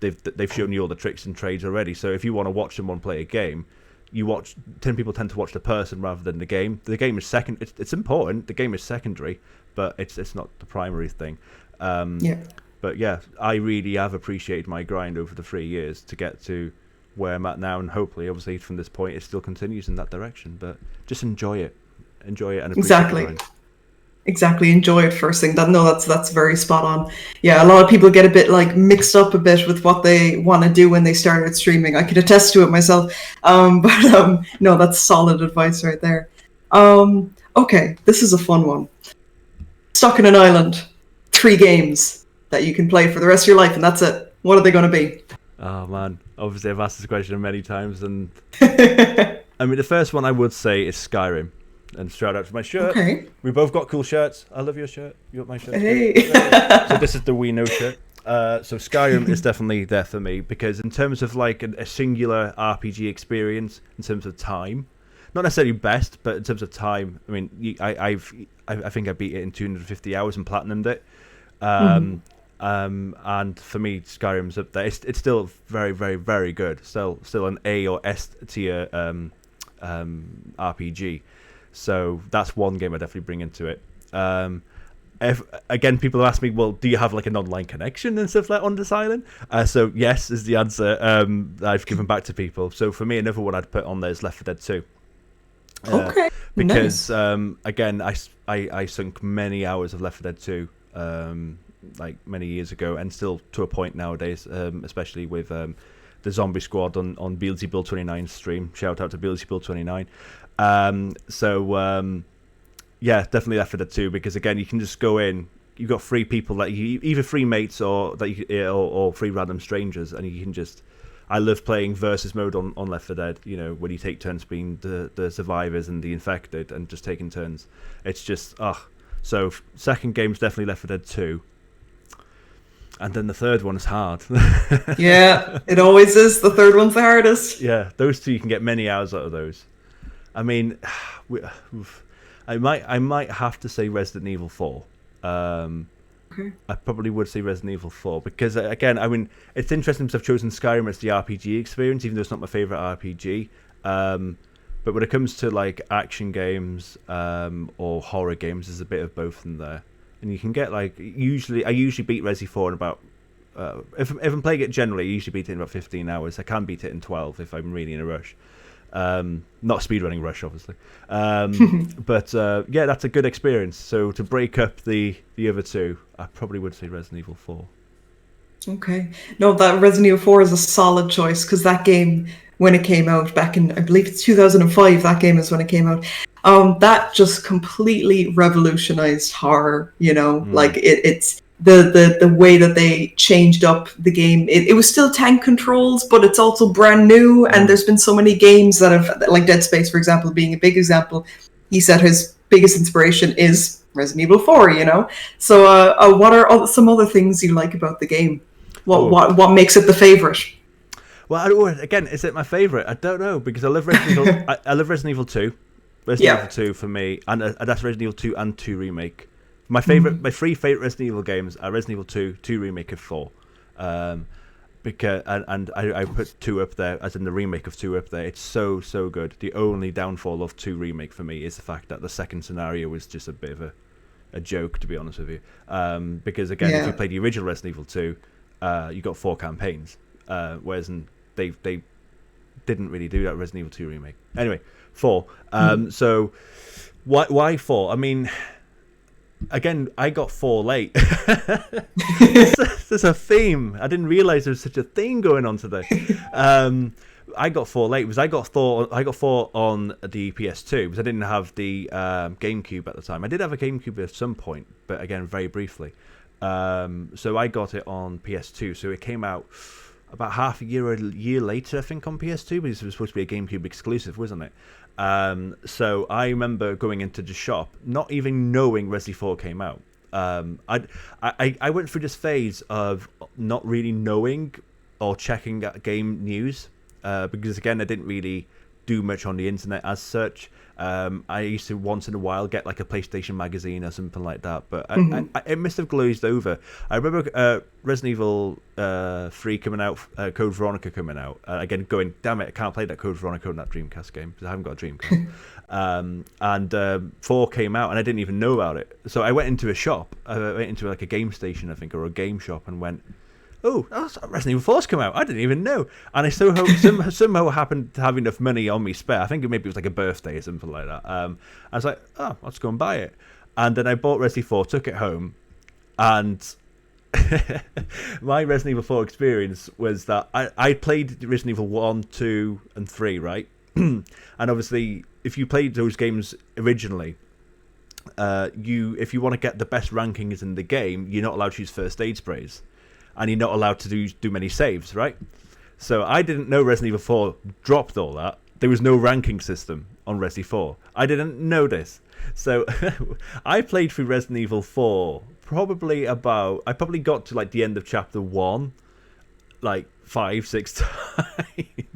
they've shown you all the tricks and trades already. So if you want to watch someone play a game, 10 people tend to watch the person rather than the game. The game is second. It's important. The game is secondary, but it's not the primary thing. Yeah. But yeah, I really have appreciated my grind over the 3 years to get to where I'm at now, and hopefully, obviously, from this point, it still continues in that direction. But just enjoy it, and appreciate the grind. Exactly, enjoy it first thing. That's very spot on. Yeah, a lot of people get a bit like mixed up a bit with what they want to do when they started streaming. I could attest to it myself. But no, that's solid advice right there. Okay, this is a fun one. Stuck in an island, 3 games that you can play for the rest of your life, and that's it. What are they going to be? Oh man, obviously I've asked this question many times, and I mean the first one I would say is Skyrim. And shout out to my shirt. Okay. We both got cool shirts. I love your shirt. You got my shirt. Hey. So this is the We Know shirt. So Skyrim is definitely there for me because in terms of like a singular RPG experience, in terms of time, not necessarily best, but in terms of time, I mean, I think I beat it in 250 hours and platinumed it. And for me, Skyrim's up there. It's still very, very, very good. Still an A or S tier RPG. So that's one game I definitely bring into it. Again, people ask me, well, do you have like an online connection and stuff like on this island? So yes is the answer I've given back to people. So for me, another one I'd put on there is Left 4 Dead 2. Okay. Because nice. Again, I sunk many hours of Left 4 Dead 2 like many years ago, and still to a point nowadays, especially with the Zombie Squad on Beelzebub29 stream. Shout out to Beelzebub29. Yeah, definitely Left 4 Dead 2 because again, you can just go in. You've got 3 people that you either 3 mates or 3 random strangers, and you can just. I love playing versus mode on Left 4 Dead. You know, when you take turns being the survivors and the infected, and just taking turns. It's just So second game's definitely Left 4 Dead 2. And then the third one is hard. Yeah, it always is. The third one's the hardest. Yeah, those 2 you can get many hours out of those. I mean, I might have to say Resident Evil 4. Okay. I probably would say Resident Evil 4 because again, I mean, it's interesting because I've chosen Skyrim as the RPG experience, even though it's not my favorite RPG. But when it comes to like action games or horror games, there's a bit of both in there. And you can get like I usually beat Resi 4 in about if I'm playing it generally, I usually beat it in about 15 hours. I can beat it in 12 if I'm really in a rush. Not speedrunning rush, obviously. But yeah, that's a good experience. So to break up the other 2, I probably would say Resident Evil 4. Okay. No, that Resident Evil 4 is a solid choice because that game, when it came out back in, I believe it's 2005, that game is when it came out. That just completely revolutionized horror, you know, like it's the way that they changed up the game. It was still tank controls, but it's also brand new. And there's been so many games that have, like Dead Space, for example, being a big example. He said his biggest inspiration is Resident Evil 4, you know. So what are some other things you like about the game? What makes it the favorite? Well, again, is it my favorite? I don't know because I love Resident Evil. I love Resident Evil 2. Resident Evil 2 for me, and that's Resident Evil 2 and 2 remake. My 3 favorite Resident Evil games are Resident Evil 2 remake of 4. Because I put 2 up there, as in the remake of 2 up there. It's so good. The only downfall of 2 remake for me is the fact that the second scenario was just a bit of a joke, to be honest with you. Because again, if you played the original Resident Evil 2, you got 4 campaigns, whereas they didn't really do that Resident Evil 2 remake. Anyway, 4. So why 4? I mean, again, I got 4 late. There's a theme. I didn't realize there was such a theme going on today. I got 4 late because I got 4 on the PS2 because I didn't have the GameCube at the time. I did have a GameCube at some point, but again, very briefly. So I got it on PS2. So it came out about half a year later, I think, on PS2, because it was supposed to be a GameCube exclusive, wasn't it? So I remember going into the shop, not even knowing Resi 4 came out. I went through this phase of not really knowing or checking game news, because again, I didn't really do much on the internet as such. I used to once in a while get like a PlayStation magazine or something like that, but it must have glazed over. I remember Resident Evil 3 coming out, Code Veronica coming out. Again, going, damn it, I can't play that Code Veronica on that Dreamcast game because I haven't got a Dreamcast. And 4 came out, and I didn't even know about it. So I went into a shop, I went into like a game station, I think, or a game shop, and went, oh, Resident Evil 4's come out. I didn't even know. And I somehow happened to have enough money on me spare. I think maybe it was like a birthday or something like that. I was like, oh, let's go and buy it. And then I bought Resident Evil 4, took it home, and my Resident Evil 4 experience was that I played Resident Evil 1, 2, and 3, right? And obviously, if you played those games originally, if you want to get the best rankings in the game, you're not allowed to use first aid sprays. And you're not allowed to do many saves, right? So I didn't know Resident Evil 4 dropped all that. There was no ranking system on Resi 4. I didn't know this. So I played through Resident Evil 4 I probably got to like the end of chapter 1 like 5-6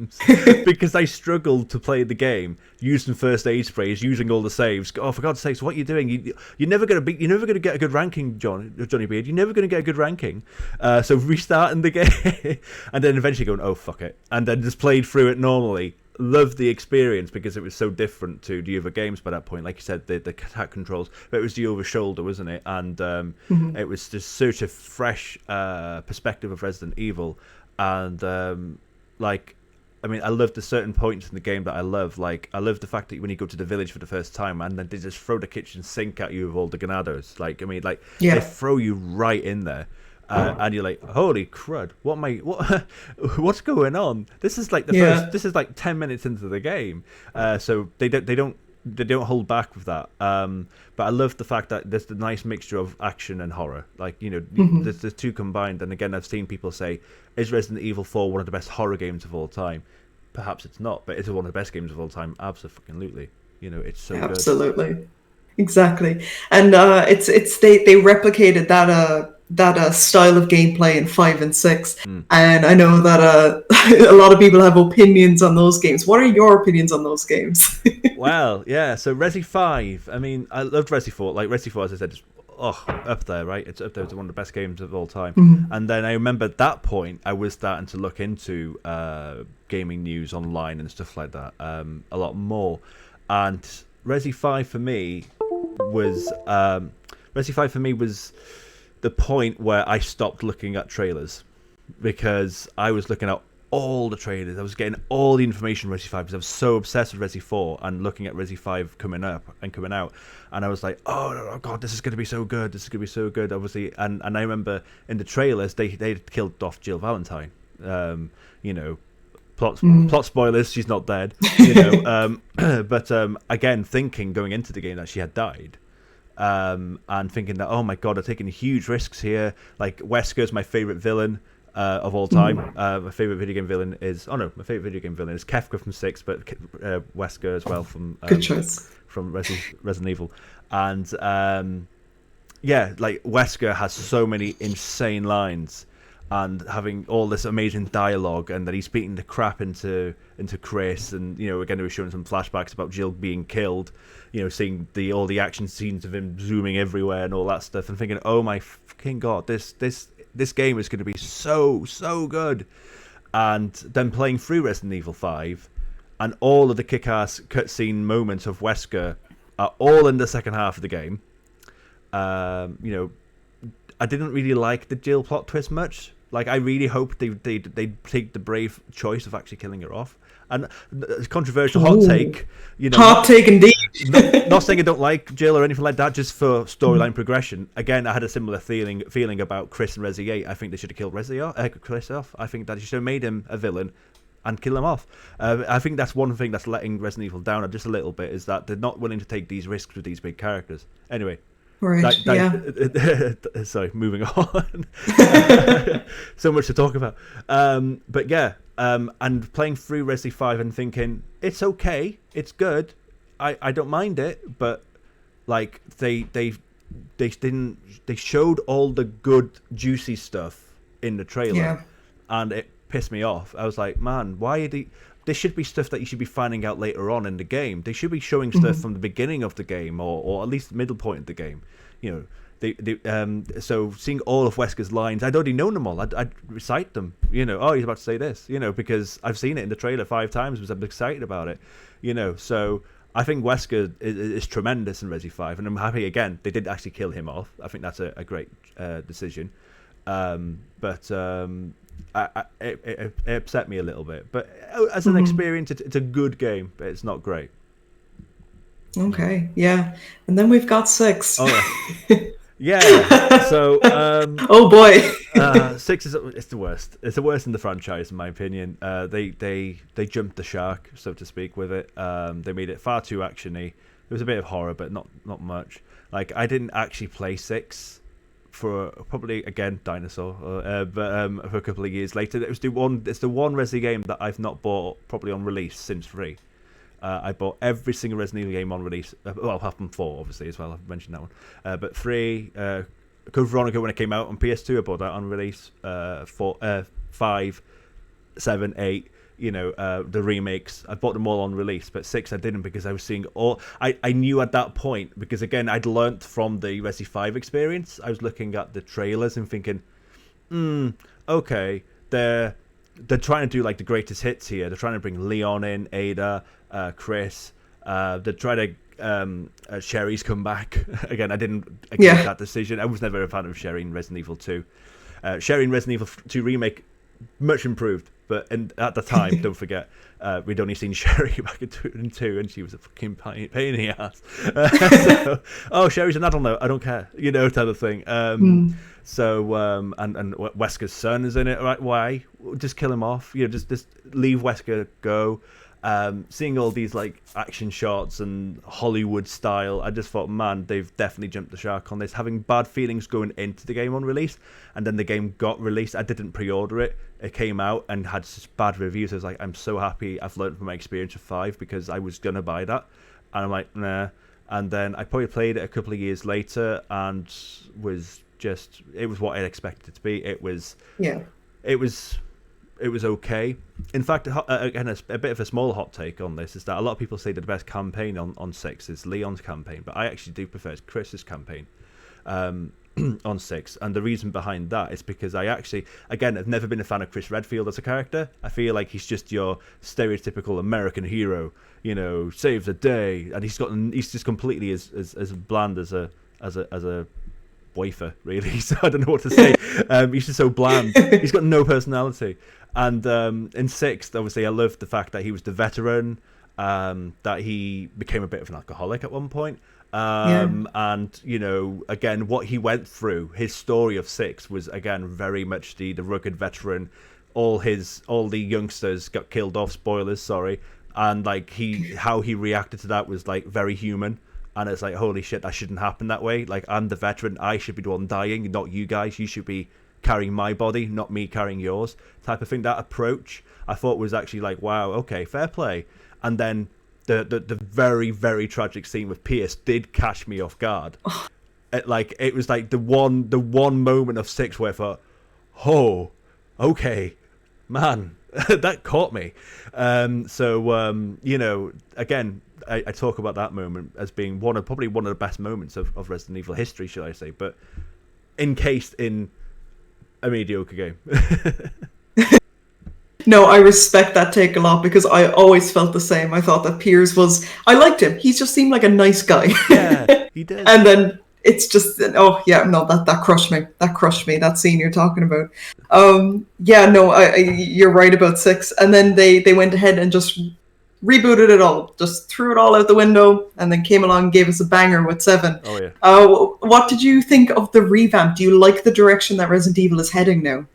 times because I struggled to play the game using first aid sprays, using all the saves. Oh, for God's sakes, what are you doing? You're never going to get a good ranking, Johnny Beard. You're never going to get a good ranking. So restarting the game and then eventually going, oh, fuck it. And then just played through it normally. Loved the experience because it was so different to the other games by that point. Like you said, the attack controls, but it was the over shoulder, wasn't it? And it was just such a fresh perspective of Resident Evil. And I mean, I love the certain points in the game that I love. Like, I love the fact that when you go to the village for the first time, and then they just throw the kitchen sink at you with all the granados. Like, I mean, like they throw you right in there, and you're like, holy crud! What's going on? This is like This is like 10 minutes into the game. So they don't hold back with that. But I love the fact that there's the nice mixture of action and horror. Like, you know, there's two combined. And again, I've seen people say, is Resident Evil 4 one of the best horror games of all time? Perhaps it's not, but it's one of the best games of all time. Absolutely. You know, it's so good. Absolutely. Exactly. And they replicated that style of gameplay in 5 and 6. And I know that a lot of people have opinions on those games. What are your opinions on those games? Well, yeah, so Resi 5, I mean, I loved Resi 4. Like, Resi 4, as I said, is up there, right? It's up there to one of the best games of all time. And then I remember at that point, I was starting to look into gaming news online and stuff like that a lot more. And Resi 5 for me was the point where I stopped looking at trailers because I was looking at all the trailers. I was getting all the information on Resi 5 because I was so obsessed with Resi 4 and looking at Resi 5 coming up and coming out. And I was like, oh God, this is going to be so good. This is going to be so good, obviously. And I remember in the trailers, they killed off Jill Valentine. You know, plot spoilers, she's not dead. You know, but again, thinking going into the game that she had died. And thinking that, oh my God, I'm taking huge risks here. Like, Wesker's my favorite villain of all time. My favorite video game villain is Kefka from 6, but Wesker as well from good choice from Resident Evil. And like, Wesker has so many insane lines and having all this amazing dialogue, and that he's beating the crap into Chris, and, you know, again, they were showing some flashbacks about Jill being killed, you know, seeing all the action scenes of him zooming everywhere and all that stuff, and thinking, oh my fucking God, this game is going to be so good. And then playing through Resident Evil 5, and all of the kick-ass cutscene moments of Wesker are all in the second half of the game. You know, I didn't really like the Jill plot twist much. Like, I really hoped they'd take the brave choice of actually killing her off. And it's controversial hot take, you know. Hot take indeed. Not saying I don't like Jill or anything like that, just for storyline progression. Again, I had a similar feeling about Chris and Resi 8. I think they should have killed Chris off. I think that they should have made him a villain and kill him off. I think that's one thing that's letting Resident Evil down just a little bit, is that they're not willing to take these risks with these big characters. Anyway. Right. Sorry, moving on. So much to talk about. But yeah, and playing through Resi 5 and thinking, it's okay, it's good, I don't mind it, but like they showed all the good juicy stuff in the trailer, and it pissed me off. I was like, man, why are they? this should be stuff that you should be finding out later on in the game. They should be showing stuff from the beginning of the game, or at least the middle point of the game. You know, so seeing all of Wesker's lines, I'd already known them all. I'd recite them. You know, oh, he's about to say this. You know, because I've seen it in the trailer 5 times because I'm excited about it. You know, so I think Wesker is tremendous in Resi 5, and I'm happy again they did actually kill him off. I think that's a great decision. But it upset me a little bit. But as an experience, it's a good game, but it's not great. Okay, yeah. And then we've got 6. Oh, yeah. So, oh boy. 6 it's the worst. It's the worst in the franchise, in my opinion. They jumped the shark, so to speak, with it. They made it far too actiony. There was a bit of horror, but not much. Like, I didn't actually play 6 for probably, again, dinosaur, but for a couple of years later. It's the one Resi game that I've not bought probably on release since 3. I bought every single Resident Evil game on release. Well, apart from 4, obviously, as well. I've mentioned that one. But 3, Code Veronica when it came out on PS2, I bought that on release. 4, 5, 7, 8, you know, the remakes. I bought them all on release, but 6 I didn't because I was seeing all. I knew at that point, because again, I'd learnt from the Resi 5 experience. I was looking at the trailers and thinking, okay, they're trying to do like the greatest hits here. They're trying to bring Leon in, Ada, Chris. They're trying to Sherry's come back again. I didn't agree with that decision. I was never a fan of Sherry in Resident Evil 2. Sherry in Resident Evil 2 remake, much improved, but at the time, don't forget, we'd only seen Sherry back in 2, and she was a fucking pain in the ass. So, Sherry's an adult now, I don't care, you know, type of thing. So, and Wesker's son is in it, right? Why? Just kill him off. You know, just leave Wesker go. Seeing all these like action shots and Hollywood style, I just thought, man, they've definitely jumped the shark on this. Having bad feelings going into the game on release, and then the game got released. I didn't pre-order it. It came out and had such bad reviews. I was like, I'm so happy I've learned from my experience of 5 because I was gonna buy that, and I'm like, nah. And then I probably played it a couple of years later and was just, it was what I expected it to be. It was okay. In fact, again, a bit of a small hot take on this is that a lot of people say that the best campaign on 6 is Leon's campaign, but I actually do prefer Chris's campaign on 6. And the reason behind that is because I actually, again, I've never been a fan of Chris Redfield as a character. I feel like he's just your stereotypical American hero, you know, saves the day, and he's just completely as bland as a wafer, really. So I don't know what to say. He's just so bland. He's got no personality. And in 6, obviously, I loved the fact that he was the veteran, that he became a bit of an alcoholic at one point. And, you know, again, what he went through, his story of 6 was, again, very much the rugged veteran. All the youngsters got killed off, spoilers, sorry. And, like, how he reacted to that was, like, very human. And it's like, holy shit, that shouldn't happen that way. Like, I'm the veteran. I should be the one dying, not you guys. You should be carrying my body, not me carrying yours, type of thing. That approach, I thought was actually like, wow, okay, fair play. And then the very, very tragic scene with Pierce did catch me off guard. It was like the one moment of 6 where I thought, oh, okay, man, that caught me. You know, again, I talk about that moment as being probably one of the best moments of Resident Evil history, should I say, but encased in a mediocre game. No, I respect that take a lot because I always felt the same. I thought that Piers I liked him. He just seemed like a nice guy. Yeah, he did. And then it's just, that crushed me. That crushed me, that scene you're talking about. You're right about 6. And then they went ahead and just rebooted it all, just threw it all out the window, and then came along and gave us a banger with 7. Oh yeah. What did you think of the revamp? Do you like the direction that Resident Evil is heading now?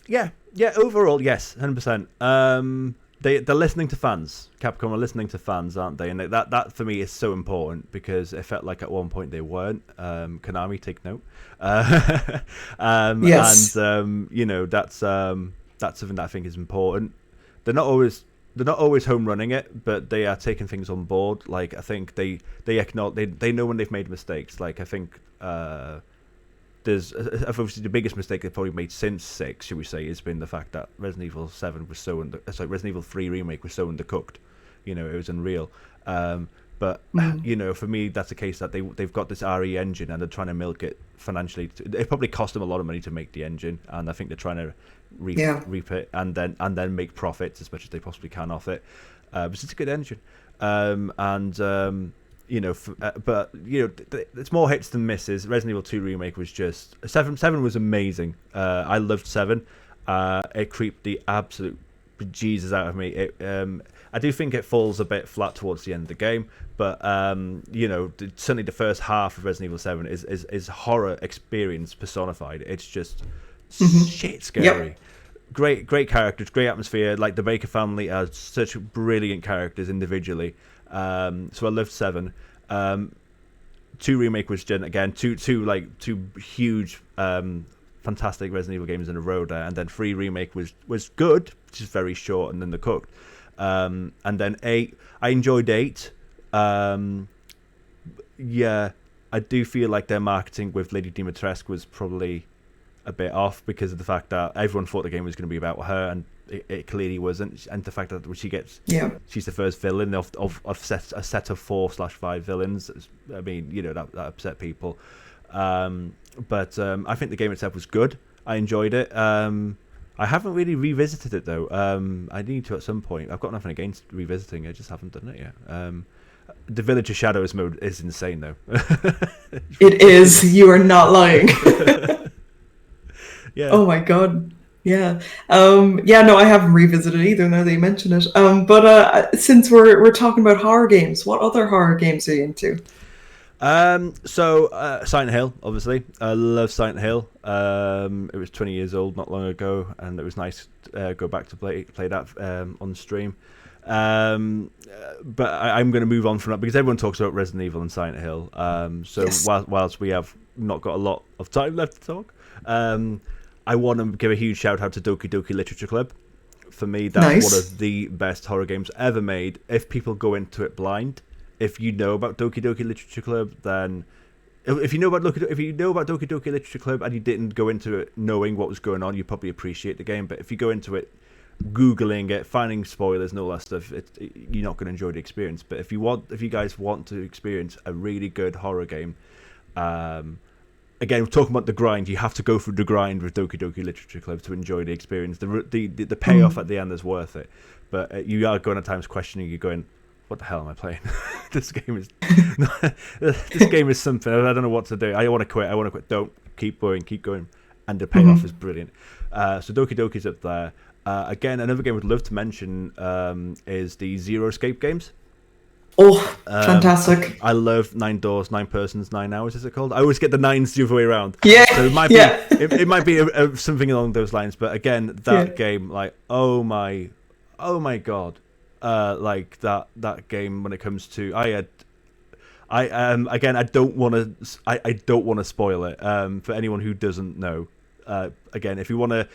Yeah, overall, yes, 100%. They're listening to fans. Capcom are listening to fans, aren't they? And that for me is so important because it felt like at one point they weren't. Konami, take note. Yes. And you know, that's something that I think is important. They're not always home running it, but they are taking things on board. Like, I think they acknowledge, they know when they've made mistakes. Like, I think there's obviously the biggest mistake they've probably made since 6, should we say, has been the fact that Resident Evil 7 was so Resident Evil 3 remake was so undercooked. You know, it was unreal. But you know, for me, that's a case that they've got this RE engine and they're trying to milk it financially. It probably cost them a lot of money to make the engine, and I think they're trying to reap it and then make profits as much as they possibly can off it. But it's a good engine, you know, but you know, it's more hits than misses. Resident Evil 2 remake was just 7 was amazing. I loved 7. It creeped the absolute bejesus out of me. I do think it falls a bit flat towards the end of the game, but you know, certainly the first half of Resident Evil 7 is horror experience personified. It's just shit scary. Yep. Great characters, great atmosphere. Like the Baker family are such brilliant characters individually. So I loved 7. 2 remake was again two huge fantastic Resident Evil games in a row there, and then 3 remake was good, just very short and undercooked. And then 8, I enjoyed 8. Yeah, I do feel like their marketing with Lady Dimitrescu was probably a bit off because of the fact that everyone thought the game was going to be about her, and it clearly wasn't. And the fact that she's the first villain of a set of 4/5 villains. I mean, you know, that upset people. But I think the game itself was good. I enjoyed it. I haven't really revisited it though. I need to at some point. I've got nothing against revisiting it. I just haven't done it yet. The Village of Shadows mode is insane though. It is. You are not lying. Yeah. Oh my god. Yeah. Yeah. No, I haven't revisited either. Now that you mention it. But since we're talking about horror games, what other horror games are you into? So Silent Hill, obviously. I love Silent Hill. It was 20 years old not long ago, and it was nice to go back to play that on stream. But I'm going to move on from that because everyone talks about Resident Evil and Silent Hill. So yes. Whilst we have not got a lot of time left to talk, I want to give a huge shout out to Doki Doki Literature Club. For me, that's one of the best horror games ever made. If people go into it blind, if you know about Doki Doki Literature Club, then if you know about Doki Doki Literature Club and you didn't go into it knowing what was going on, you probably appreciate the game. But if you go into it googling it, finding spoilers and all that stuff, you're not going to enjoy the experience. But if you guys want to experience a really good horror game, again, we're talking about the grind. You have to go through the grind with Doki Doki Literature Club to enjoy the experience. The payoff at the end is worth it. But you are going at times questioning. You're going, what the hell am I playing? This game is something. I don't know what to do. I want to quit. Don't. Keep going. And the payoff is brilliant. So Doki Doki's up there. Again, another game I'd love to mention is the Zero Escape games. Oh, fantastic. I love 9 Doors, 9 Persons, 9 Hours, is it called? I always get the 9s the other way around. Yeah. So it might be, it might be something along those lines. But again, that game, like, oh my God. Like that game when it comes to again, I don't want to spoil it for anyone who doesn't know. Again, if you want to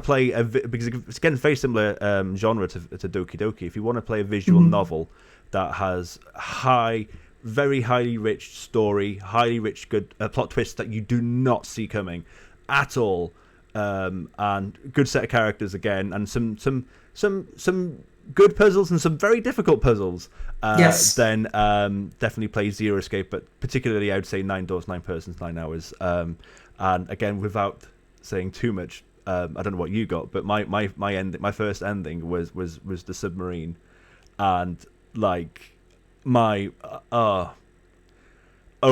play because it's again very similar genre to Doki Doki. If you want to play a visual novel that has very highly rich story, highly rich good plot twists that you do not see coming at all, and good set of characters again, and some good puzzles and some very difficult puzzles, then definitely play Zero Escape, but particularly I would say 9 Doors, 9 Persons, 9 Hours. And again, without saying too much, I don't know what you got, but my first ending was the submarine, and like oh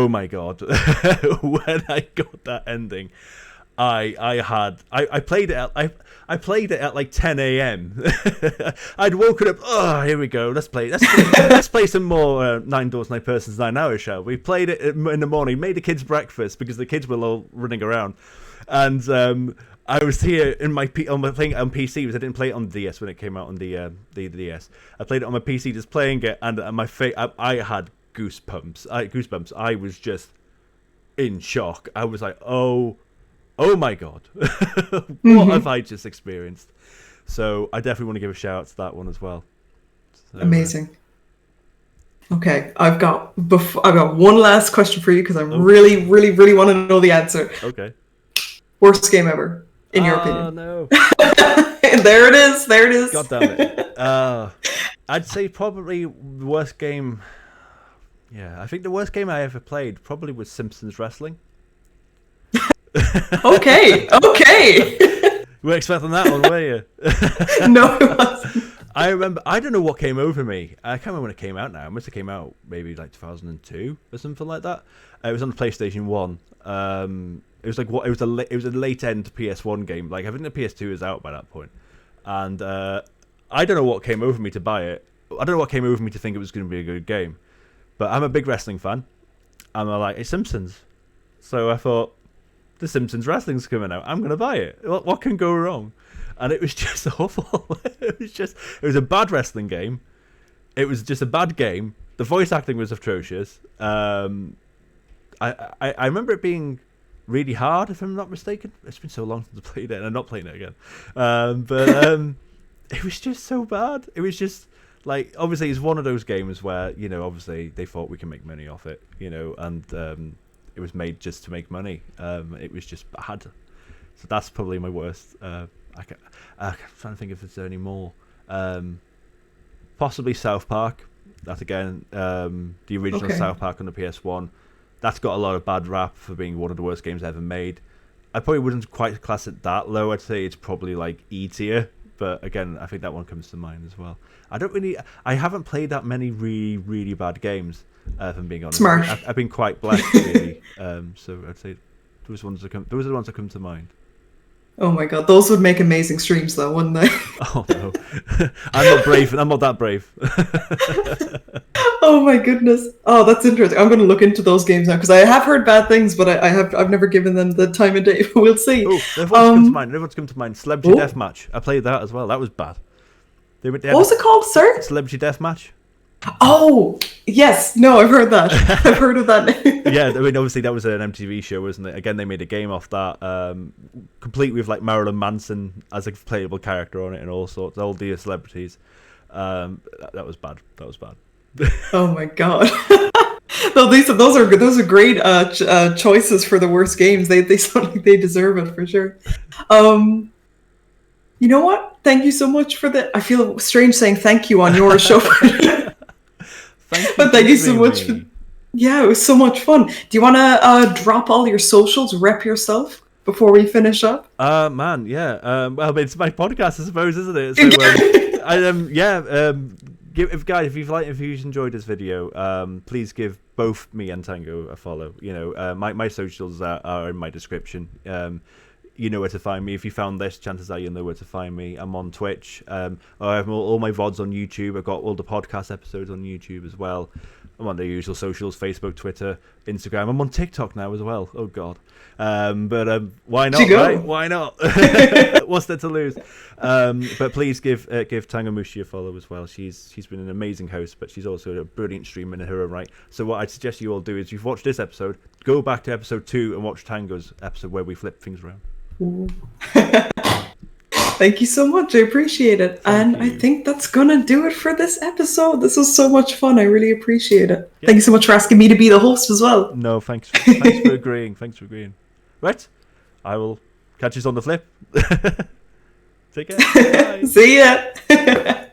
my God. When I got that ending, I played it at like 10 a.m. I'd woken up. Oh, here we go. Let's play some more 9 Doors, 9 Persons, 9 Hours, shall we? Played it in the morning. Made the kids breakfast because the kids were all running around, and I was here in playing on PC because I didn't play it on the DS when it came out on the DS. I played it on my PC, just playing it, and I had goosebumps. I was just in shock. I was like, oh my God, what have I just experienced? So I definitely want to give a shout out to that one as well. So, amazing. Okay, I've got one last question for you because I really want to know the answer. Okay. Worst game ever, in your Oh opinion. no! There it is. There it is. God damn it! I'd say probably the worst game. Yeah, I think the worst game I ever played probably was Simpsons Wrestling. Okay. Okay. You weren't expecting that one, were you? No, it wasn't. I remember. I don't know what came over me. I can't remember when it came out. Now it must have came out maybe like 2002 or something like that. It was on the PlayStation 1. It was like what? It was a late end PS1 game. Like I think the PS2 is out by that point. And I don't know what came over me to buy it. I don't know what came over me to think it was going to be a good game. But I'm a big wrestling fan. And I'm like, it's Simpsons. So I thought, the Simpsons Wrestling's coming out. I'm going to buy it. What can go wrong? And it was just awful. It was a bad wrestling game. It was just a bad game. The voice acting was atrocious. I remember it being really hard, if I'm not mistaken. It's been so long since I played it, and I'm not playing it again. It was just so bad. It was just like, obviously it's one of those games where, you know, obviously they thought we can make money off it, you know, and it was made just to make money. It was just bad. So that's probably my worst. I'm trying to think if there's any more. Possibly South Park. That again, the original South Park on the PS1. That's got a lot of bad rap for being one of the worst games ever made. I probably wouldn't quite class it that low. I'd say it's probably like E tier. But again, I think that one comes to mind as well. I haven't played that many really, really bad games, if I'm being honest. Smart. I've been quite blessed, really. So I'd say those are the ones that come to mind. Oh my god, those would make amazing streams, though, wouldn't they? Oh no, I'm not brave. I'm not that brave. Oh my goodness. Oh, that's interesting. I'm going to look into those games now because I have heard bad things, but I've never given them the time of day. We'll see. Oh, everyone's come to mind. Everyone's come to mind. Celebrity Deathmatch. I played that as well. That was bad. What was it called, sir? Celebrity Deathmatch. Oh, yes. No, I've heard that. I've heard of that. Yeah, I mean, obviously that was an MTV show, wasn't it? Again, they made a game off that, complete with like Marilyn Manson as a playable character on it and all sorts, all the celebrities. That was bad. That was bad. Oh my god. No, those are great choices for the worst games. They sound like they deserve it for sure. You know what? Thank you so much for that. I feel strange saying thank you on your show. Thank you so much. Yeah, it was so much fun. Do you want to drop all your socials, rep yourself before we finish up? Man, yeah. Well, it's my podcast, I suppose, isn't it? So, if you've enjoyed this video, please give both me and Tango a follow. You know, my socials are in my description. You know where to find me. If you found this, chances are you'll know where to find me. I'm on Twitch. I have all my VODs on YouTube. I've got all the podcast episodes on YouTube as well. I'm on the usual socials, Facebook, Twitter, Instagram. I'm on TikTok now as well. Oh, God. Why not, right? Why not? What's there to lose? But please give Tangomushi a follow as well. She's been an amazing host, but she's also a brilliant streamer in her own right. So what I'd suggest you all do is, you've watched this episode, go back to episode 2 and watch Tango's episode where we flip things around. Thank you so much. I appreciate it. I think that's gonna do it for this episode. This was so much fun. I really appreciate it. Yeah. Thank you so much for asking me to be the host as well. No, thanks for agreeing. Thanks for agreeing. Right, I will catch you on the flip. Take care. Bye. See ya.